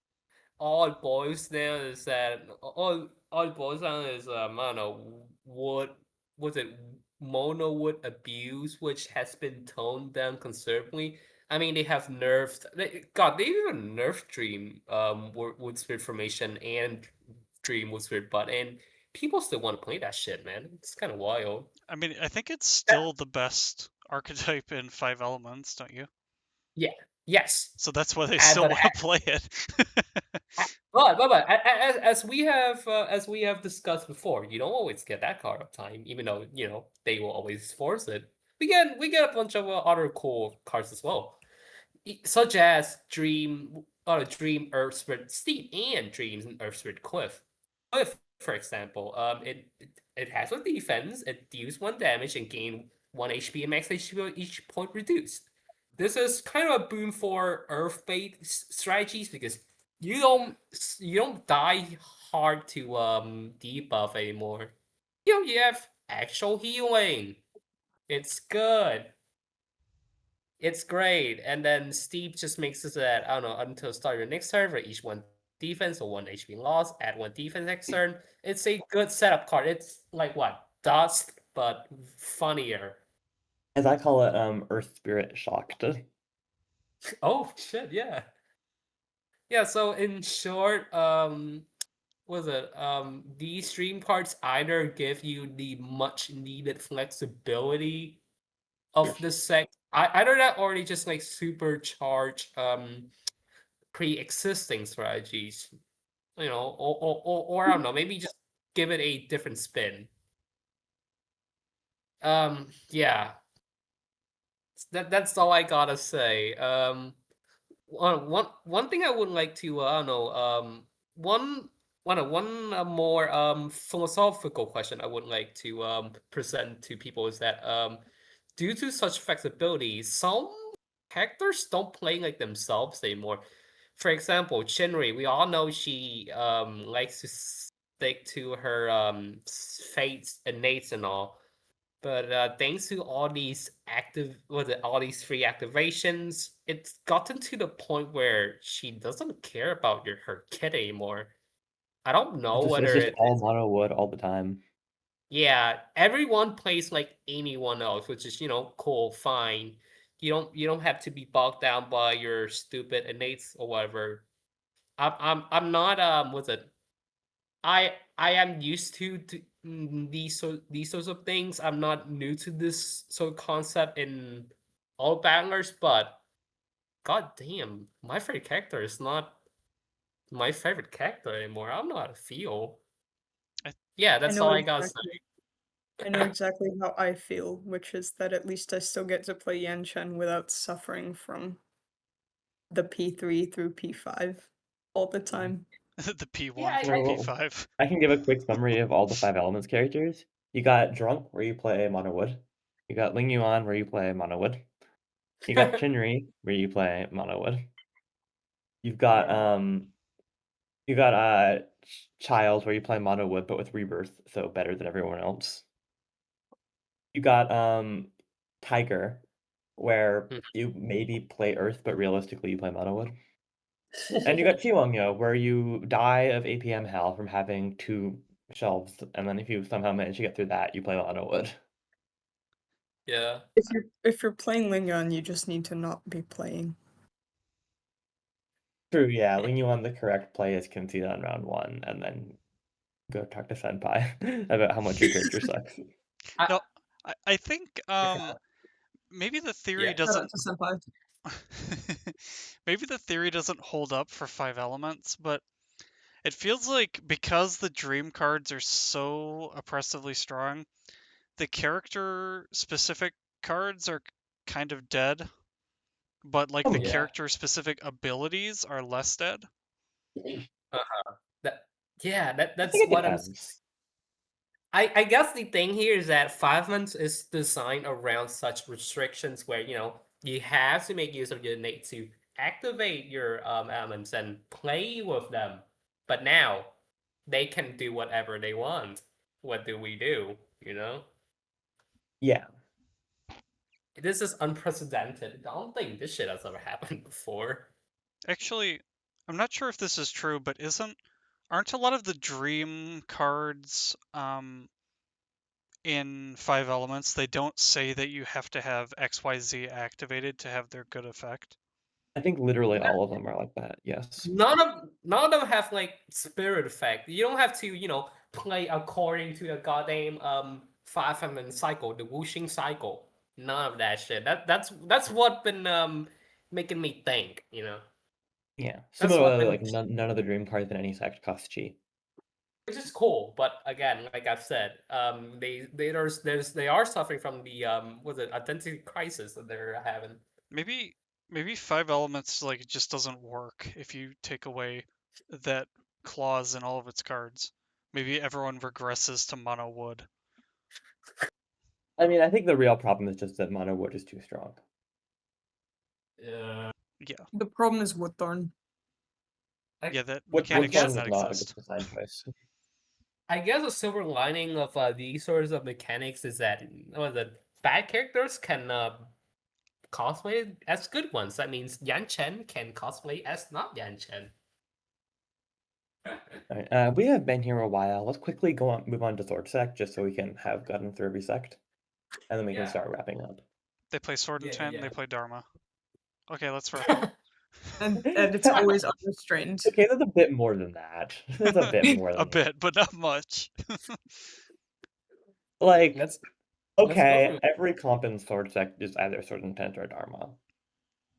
all it boils down is that all it boils down is I don't know what was it mono wood abuse, which has been toned down considerably. I mean, they have nerfed. They even nerfed Dream wood spirit formation and Dream wood spirit butt, and people still want to play that shit, man. It's kind of wild. I mean, I think it's still the best archetype in Five Elements, don't you? Yeah. Yes. So that's why they But still want to play it. as we have discussed before, you don't always get that card uptime, even though they will always force it. We get a bunch of other cool cards as well, such as Dream. Dream Earth Spirit Steep and Dreams and Earth Spirit Cliff. Cliff, for example, it has a defense. It deals 1 damage and gain 1 HP and max HP on each point reduced. This is kind of a boon for Earth-based strategies because you don't die hard to debuff anymore. You have actual healing. It's good. It's great. And then Steve just makes it so that, I don't know, until start your next turn for each 1 defense or 1 HP loss, add 1 defense next turn. It's a good setup card. It's like what? Dust, but funnier. As I call it, Earth Spirit Shocked. Oh shit, yeah. Yeah, so in short, was it these stream cards either give you the much needed flexibility of the sect, either that or they just like supercharge pre-existing strategies, or I don't know, maybe just give it a different spin. Yeah, that's all I gotta say. One thing I would like to I don't know one more philosophical question I would like to present to people is that due to such flexibility, some characters don't play like themselves anymore. For example, Chinri, we all know she likes to stick to her fates, innates, and all. But thanks to all these all these free activations, it's gotten to the point where she doesn't care about her kit anymore. I don't know It's whether just all it's mono wood all the time. yeah, everyone plays like anyone else, which is cool, fine. You don't have to be bogged down by your stupid innates or whatever. I'm not what's it? I am used to these sorts of things. I'm not new to this sort of concept in all bangers, but god damn, my favorite character is not my favorite character anymore. I don't know how to feel. I, Yeah, I that's know all I gotta exactly. I know say. exactly how I feel, which is that at least I still get to play Yan Chen without suffering from the P3 through P5 all the time. the Yeah, P1 through Well, P5. I can give a quick summary of all the 5 elements characters. You got Drunk, where you play mono wood. You got Ling Yuan, where you play mono wood. You got Chinri, where you play mono wood. You've got Child, where you play mono wood but with rebirth, so better than everyone else. You got Tiger, where you maybe play Earth, but realistically you play mono wood. And you got Chiwangyo, where you die of APM hell from having 2 shelves, and then if you somehow manage to get through that, you play mono wood. Yeah. If you're playing Lingon, you just need to not be playing. True, yeah. Ling Yuan, the correct play is concede on round 1, and then go talk to Senpai about how much your character sucks. No, I think maybe the theory Yeah. Shout out doesn't to Senpai. maybe the theory doesn't hold up for 5 elements, but it feels like because the dream cards are so oppressively strong, the character specific cards are kind of dead, but like Oh, the yeah. character specific abilities are less dead. That yeah, I that's think it what I'm depends. I guess the thing here is that 5 months is designed around such restrictions where you have to make use of your innate to activate your elements and play with them. But now they can do whatever they want. What do we do? Yeah. This is unprecedented. I don't think this shit has ever happened before. Actually, I'm not sure if this is true, but aren't a lot of the dream cards in 5 elements, they don't say that you have to have XYZ activated to have their good effect? I think literally all of them are like that, yes. None of them have like spirit effect. You don't have to, play according to the goddamn 5 element cycle, the whooshing cycle. None of that shit. That's what been making me think, Yeah. That's what Similarly, been like none of the dream cards in any sect cost chi. which is cool, but again, like I've said, they are suffering from the was it identity crisis that they're having. Maybe maybe 5 elements like it just doesn't work if you take away that clause in all of its cards. Maybe everyone regresses to mono wood. I mean, I think the real problem is just that mono wood is too strong. Yeah. Yeah, The problem is Woodthorn. yeah, that Wood mechanic guess- does Woodthorn not is not a exist. good design choice. I guess a silver lining of these sorts of mechanics is that bad characters can cosplay as good ones. That means Yan Chen can cosplay as not Yan Chen. Alright, we have been here a while. Let's quickly move on to Sword Sect, just so we can have gotten through every sect, and then we can Yeah. start wrapping up. They play Sword and Yeah, Tent, yeah. they play Dharma. Okay, let's wrap up. And it's always unrestrained. Okay, that's a bit more than that. That's a bit more than A that. bit, but not much. Like, Let's go okay, through. every comp in Sword Sect is either Sword Intent or Dharma,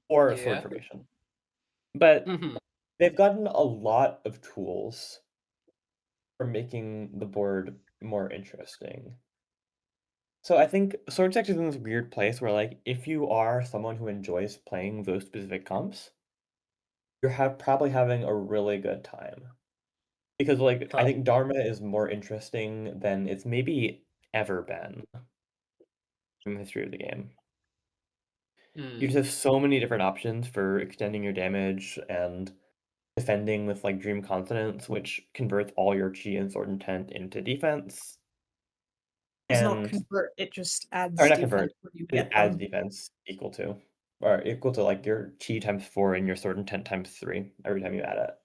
or Sword Yeah. Formation. But Mhm. they've gotten a lot of tools for making the board more interesting. So I think Sword Sect is in this weird place where, like, if you are someone who enjoys playing those specific comps, you're probably having a really good time. Because, like, I Huh. think Dharma is more interesting than it's maybe ever been in the history of the game. You just Mm. have so many different options for extending your damage and defending with, like, Dream Confidence, which converts all your chi and Sword Intent into defense. Does not And, convert, it just adds or not defense convert, when you it get adds them. defense equal to, or equal to, like, your chi times 4 and your Sword Intent times 3 every time you add it.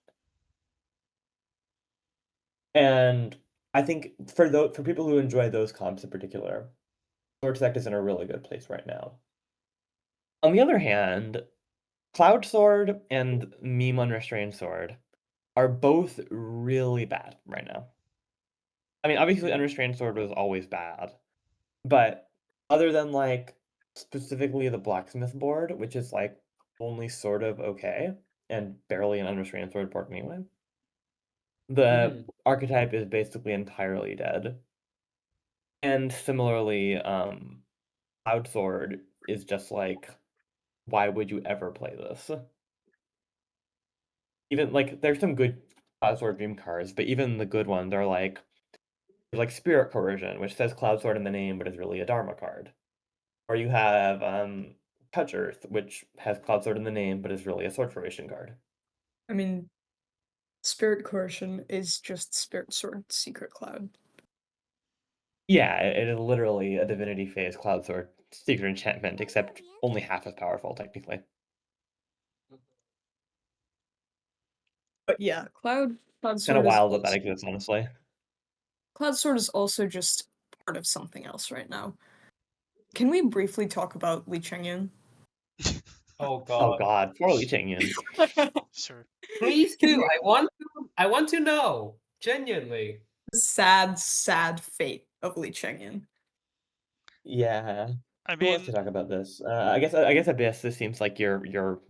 And I think for people who enjoy those comps in particular, Sword Sect is in a really good place right now. On the other hand, Cloud Sword and Meme Unrestrained Sword are both really bad right now. I mean, obviously, Unrestrained Sword was always bad, but other than, like, specifically the Blacksmith board, which is, like, only sort of okay, and barely an Unrestrained Sword board anyway, the Mhm. archetype is basically entirely dead. And similarly, Cloud Sword is just like, why would you ever play this? Even like there's some good Cloud Sword Dream cards, but even the good ones are like Spirit Coercion, which says Cloud Sword in the name but is really a Dharma card. Or you have Touch Earth, which has Cloud Sword in the name but is really a Sword Formation card. I mean, Spirit Coercion is just Spirit Sword Secret Cloud. Yeah, it is literally a Divinity Phase Cloud Sword Secret Enchantment, except only half as powerful technically. But yeah, Cloud Kind of Sword is wild that that also, exists, honestly. Cloud Sword is also just part of something else right now. Can we briefly talk about Li Chengyan? Oh Oh god. god, poor Li Chengyan. Sure. Please Can do. we- I want to know. Genuinely. Sad, sad fate of Li Chengyan. Yeah. I Who wants mean, to talk about this? I guess Abyss. This seems like your Most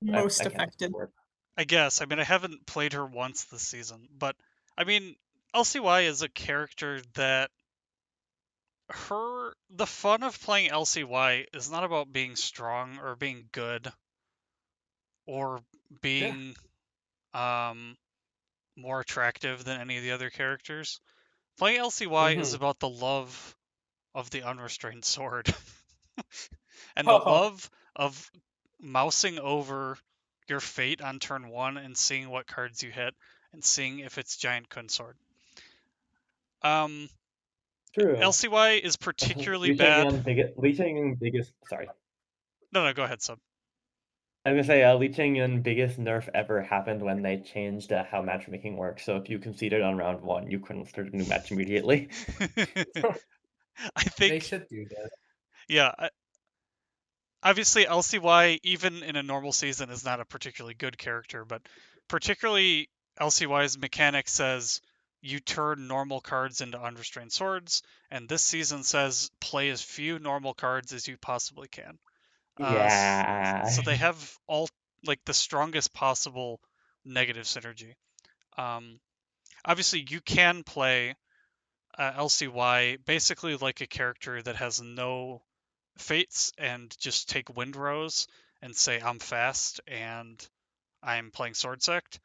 I can't think of affected. the word. I guess. I mean, I haven't played her once this season, but I mean, LCY is a character that the fun of playing LCY is not about being strong or being good or Yeah. being more attractive than any of the other characters. Playing LCY is Mhm. about the love of the unrestrained sword and the love of mousing over your fate on turn 1 and seeing what cards you hit and seeing if it's giant consort. True. LCY is particularly bad. Li Chengyan biggest. Sorry, No, go ahead, sub. I was gonna say Li Chengyan biggest nerf ever happened when they changed how matchmaking works. So if you conceded on round 1, you couldn't start a new match immediately. I They think, should do that. yeah, obviously LCY, even in a normal season, is not a particularly good character, but particularly LCY's mechanic says you turn normal cards into unrestrained swords, and this season says play as few normal cards as you possibly can. So Yeah. they have all like the strongest possible negative synergy. Obviously, you can play LCY basically like a character that has no fates and just take windrows and say I'm fast and I'm playing sword sect,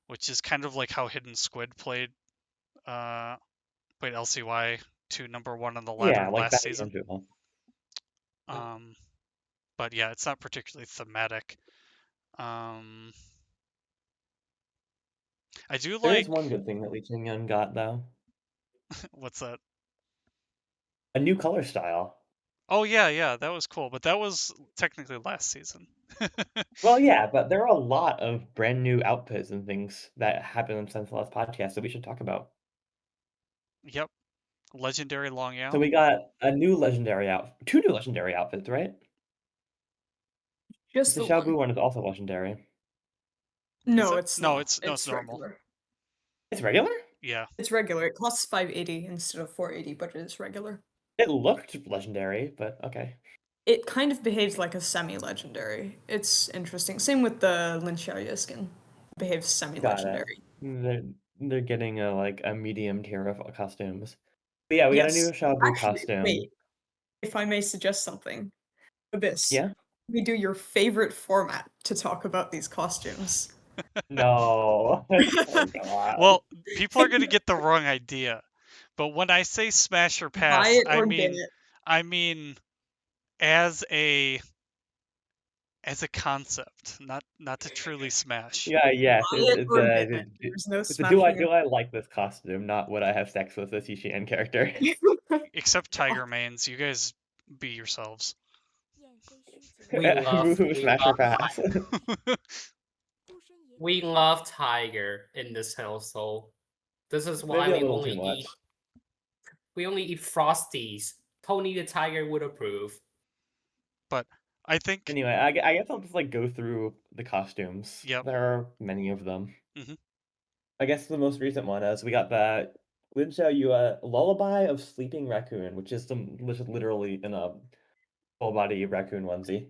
which is kind of like how Hidden Squid played LCY to #1 on the ladder Yeah, like last that season. usual. But yeah, it's not particularly thematic. I do There is like one good thing that Xian got though. what's that? A new color style. Oh yeah, that was cool, but that was technically last season. Well, yeah, but there are a lot of brand new outfits and things that happened since the last podcast that we should talk about. Yep, legendary Long So Yao. we got a new legendary two new legendary outfits, right? Just The the Xiaobu one. one is also legendary. Is No, it? it's No, not. it's It's normal. regular. It's regular? Yeah. It's regular. It costs 580 instead of 480, but it is regular. It looked legendary, but okay. It kind of behaves like a semi-legendary. It's interesting. Same with the Lin Xiaoye skin. Behaves Got it. semi-legendary. They're getting a medium tier of costumes. But yeah, we got a new Yes. Xiaobu Actually, costume. wait. If I may suggest something. Abyss. Yeah? We do your favorite format to talk about these costumes. No. Oh god. Well, people are gonna get the wrong idea, but when I say smash or Buy pass, it or ban it. I mean as a concept, not to truly smash. Yeah, yes. Buy it or ban it. There's no It's a do smashing. I like this costume, not would I have sex with this Xian character. Except Tiger Mains, you guys be yourselves. We love Smash or pass. we love Tiger in this household. This is why Maybe a we little only too much. eat Frosties. Tony the Tiger would approve. But I think Anyway, I guess I'll just like go through the costumes. Yep. There are many of them. Mhm. I guess the most recent one is we got the Lin Xiaoyu Lullaby of Sleeping Raccoon, which is literally in a full body raccoon onesie.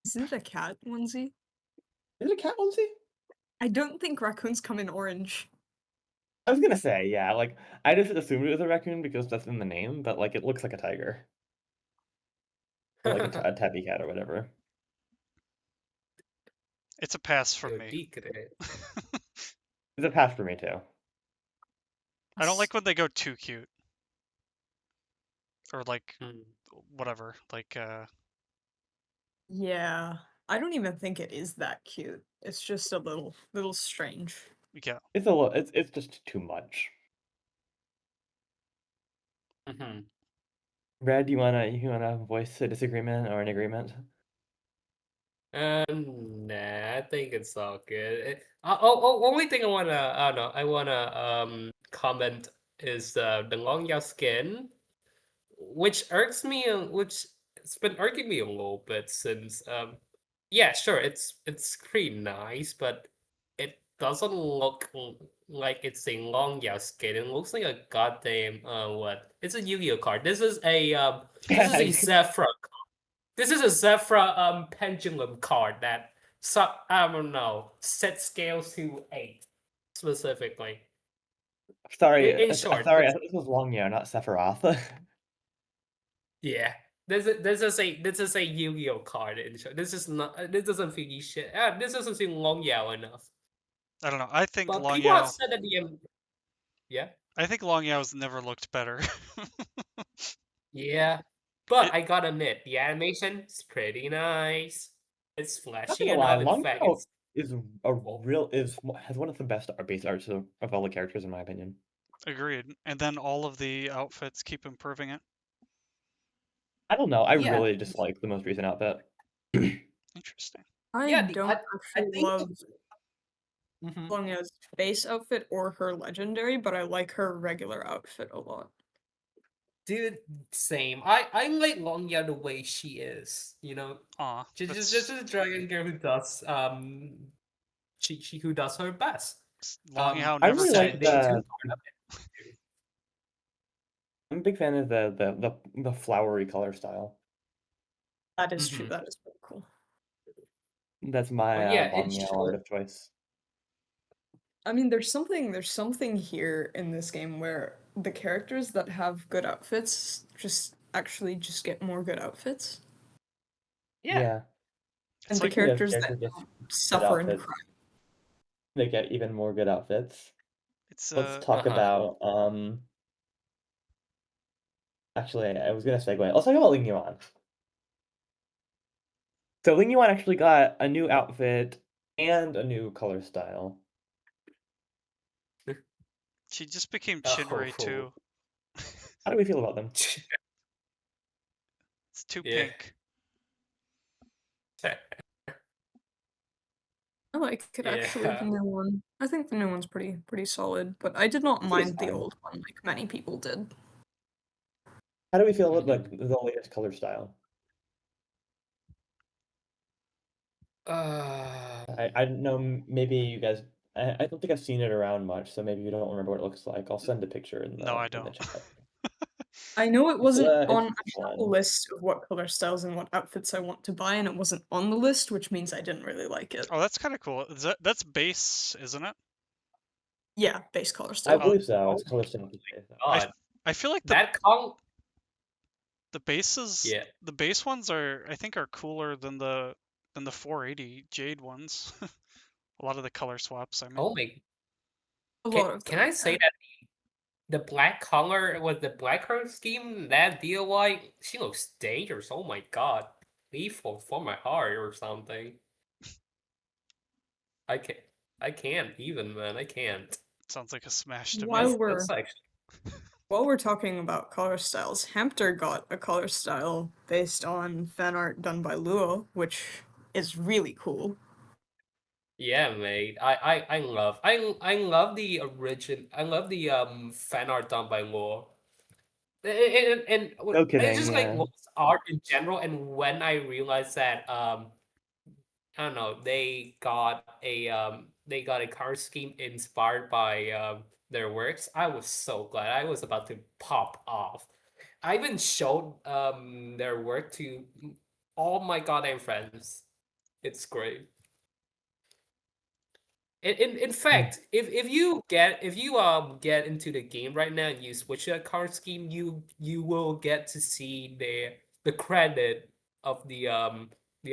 Isn't it a cat onesie? Is it a cat onesie? I don't think raccoons come in orange. I was gonna say, yeah, like I just assumed it was a raccoon because that's in the name, but like it looks like a tiger. Or like a tabby cat or whatever. it's a pass from Yo, me. secret. It's a pass for me too. I don't like when they go too cute. Or like Hmm. whatever. Like Yeah. I don't even think it is that cute. It's just a little strange. yeah. It's a little. It's just too much. Mm-hmm. Brad, you wanna voice a disagreement or an agreement? Nah, I think it's all good. Only thing I wanna comment is the Long Yao skin, which irks me, which it's been irking me a little bit since yeah, sure, it's pretty nice, but it doesn't look like it's a Long Yao skin. It looks like a goddamn what? It's a Yu-Gi-Oh card. This is a Zephyr. This is a Zephyr pendulum card that I don't know, set scales to 8 specifically. Sorry, In short, sorry. I thought this was Long Year, not Sephiroth. yeah. This is a Yu-Gi-Oh card in short. This is not this doesn't feel shit. This doesn't seem Long Yao enough. I don't know. I think But Long people have Yao said that yeah. I think Long Yao's never looked better. Yeah. But It- I gotta admit, the animation is pretty nice. It's Not flashy gonna lie, enough. In Long fact, Yao it's has one of the best base arts of all the characters in my opinion. Agreed. And then all of the outfits keep improving it. I don't know. I Yeah. really just like the most recent outfit. Interesting. I Yeah, don't I actually think love Mhm. Long Yao's base outfit or her legendary, but I like her regular outfit a lot. Dude, same. I like Long Yao the way she is. You know, Aw. she's that's- just a dragon girl who does she who does her best. Long Yao I never really like changed. I'm a big fan of the flowery color style. That is true. Mhm. That is pretty cool. That's my But yeah, Long it's Yao true. art of choice. I mean, there's something here in this game where the characters that have good outfits just actually just get more good outfits. Yeah. And It's the like Speaking of characters that characters with don't good suffer and outfits, cry. they get even more good outfits. it's Let's talk about actually I was gonna segue. Let's talk about Ling Yuan. So Ling Yuan actually got a new outfit and a new color style. she just became Oh, Chinray too. How do we feel about them? It's too yeah. pink. I like it actually, the Yeah. new one. I think the new one's pretty solid, but I did not I think it's mind the fine. old one like many people did. How do we feel about like Mhm. the latest color style? Uh, I don't know. Maybe you guys. I don't think I've seen it around much, so maybe you don't remember what it looks like. I'll send a picture No, I in the don't. chat. I know it wasn't on. I It's have a fun. list of what color styles and what outfits I want to buy, and it wasn't on the list, which means I didn't really like it. Oh, that's kind of cool. That's base, isn't it? Yeah, base color I style. believe so. oh It's color style. I God, I feel like that con. the bases Yeah. the base ones are I think are cooler than the 480 Jade ones. A lot of the color swaps, I mean. Oh my. A Can lot of can them. I say that the black color with the black color scheme that DIY she looks dangerous. Oh my God, lethal for my heart or something. I can't. I can't even, man. I can't. Sounds like a smash to me. While we're That's actually. while we're talking about color styles, Hampter got a color style based on fan art done by Luo, which is really cool. Yeah, mate. I love the origin. I love the fan art done by Lore. No It's kidding. just like Yeah. Lore's art in general. And when I realized that I don't know, they got a card scheme inspired by their works, I was so glad. I was about to pop off. I even showed their work to all my goddamn friends. It's great. In Hmm. fact, if you get into the game right now and you switch that card scheme, you will get to see the credit of the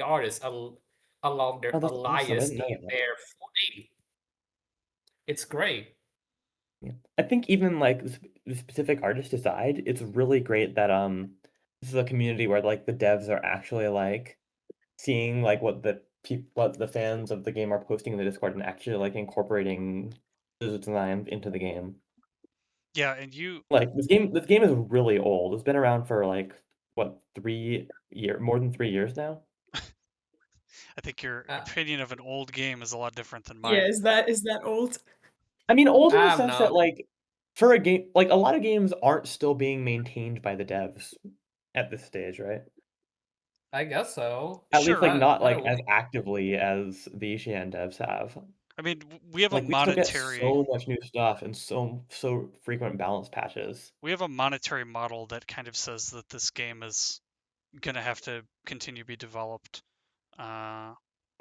artist along Oh, their that's awesome. I alias didn't know in that. their full name. It's great. Yeah. I think even like the specific artist decide, it's really great that this is a community where like the devs are actually like seeing like what the fans of the game are posting in the Discord and actually like incorporating those designs into the game. Yeah, and you Like this game is really old. It's been around for like what 3 year more than 3 years now. I think your Uh, opinion of an old game is a lot different than Yeah, mine. is that old? I mean, old in the I'm sense that not. like for a game like a lot of games aren't still being maintained by the devs at this stage, right? I guess so. At least Sure. like not I like don't as really. actively as the Xian devs have. I mean, we have a Like we still get monetary so much new stuff and so frequent balance patches. we have a monetary model that kind of says that this game is gonna have to continue to be developed. Uh, I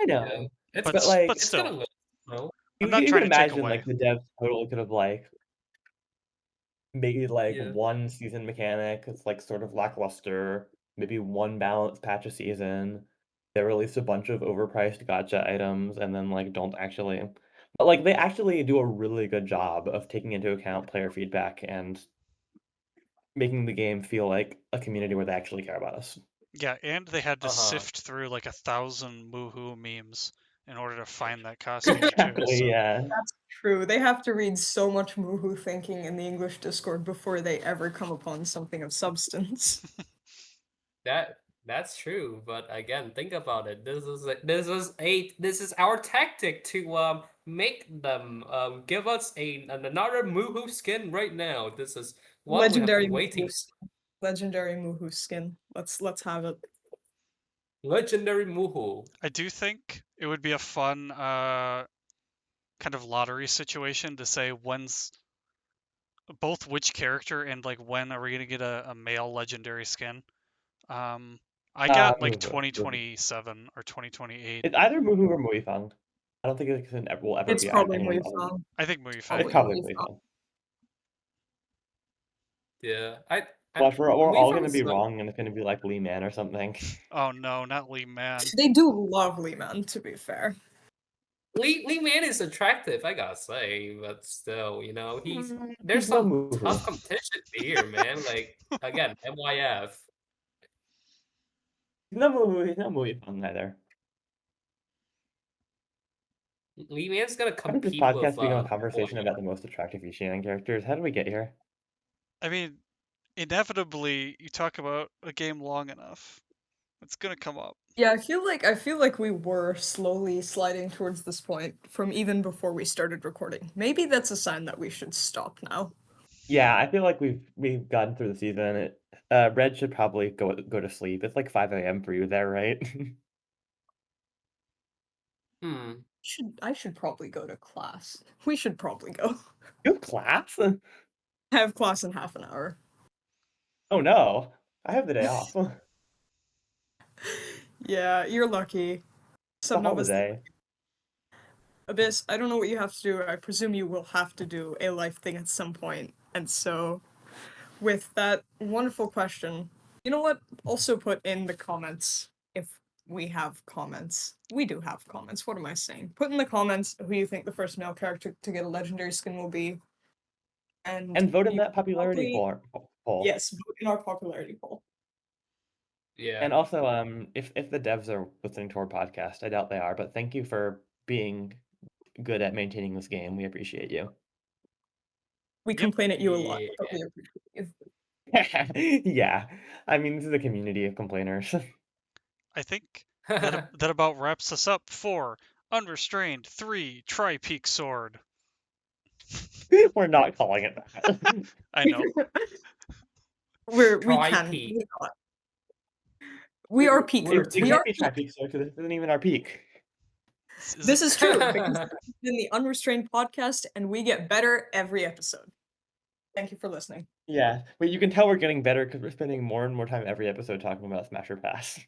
Yeah, know, it's but but like it's gonna still, look. No. I'm not you trying can to take imagine away. like the devs totally could have like maybe like Yeah. one season mechanic is like sort of lackluster, maybe one balance patch a season. They release a bunch of overpriced gotcha items and then like don't actually but like they actually do a really good job of taking into account player feedback and making the game feel like a community where they actually care about us. Yeah, and they had to Uh sift through like 1,000 Moohoo memes in order to find that costume huh. too. Exactly, So yeah. That's true. They have to read so much Moohoo thinking in the English Discord before they ever come upon something of substance. That's true, but again, think about it. This is our tactic to make them give us another Moohoo skin right now. This is what we have Legendary been waiting. Moohoo skin. Legendary Moohoo skin. Let's have it. Legendary Moohoo. I do think it would be a fun kind of lottery situation to say when's both which character and like when are we gonna get a male legendary skin. Um, I got like Muhu. 2027 or 2028. It's either Muhu or Muifang. I don't think will ever It's be probably anyone other. Muifang. I think It's Muifang. Probably probably Muifang. Muifang. Yeah, Watch, we're all gonna Weaver's be like, wrong, and it's gonna be like Lee Man or something. Oh no, not Lee Man. They do love Lee Man, to be fair. Lee Man is attractive, I gotta say, but still, you know, there's He's no some moo. tough competition here, man. Like again, MYF. He's no moo. He's no movie fun either. Lee Man's gonna How did this compete with podcast become a conversation Boya. about the most attractive Xian characters? How did we get here? I mean, inevitably, you talk about a game long enough, it's gonna come up. Yeah, I feel like we were slowly sliding towards this point from even before we started recording. Maybe that's a sign that we should stop now. Yeah, I feel like we've gotten through the season. Red should probably go to sleep. It's like 5 a.m. for you there, right? I should probably go to class. We should probably go. You have class? I have class in half an hour. Oh no, I have the day off. It's Yeah, you're lucky. a Some of us. holiday. Abyss, I don't know what you have to do. I presume you will have to do a life thing at some point. And so, with that wonderful question, you know what? Also put in the comments if we have comments. We do have comments. What am I saying? Put in the comments who you think the first male character to get a legendary skin will be. And vote in you that popularity probably- poll. Yes, vote in our popularity poll. Yeah. And also, if the devs are listening to our podcast, I doubt they are, but thank you for being good at maintaining this game. We appreciate you. We Yep. complain at you a lot, but Yeah. we appreciate you. Yeah, I mean, this is a community of complainers. I think that about wraps us up for Unrestrained 3 Tri-Peak Sword. We're not calling it that. I know. We can. Tri-peak. We're not. We are peak We're nerds. It We can't are be Tri-Peak Sword because this isn't even our peak. This it- is true because this has been the Unrestrained podcast, and we get better every episode. Thank you for listening. Yeah, but you can tell we're getting better because we're spending more and more time every episode talking about Smash or Pass.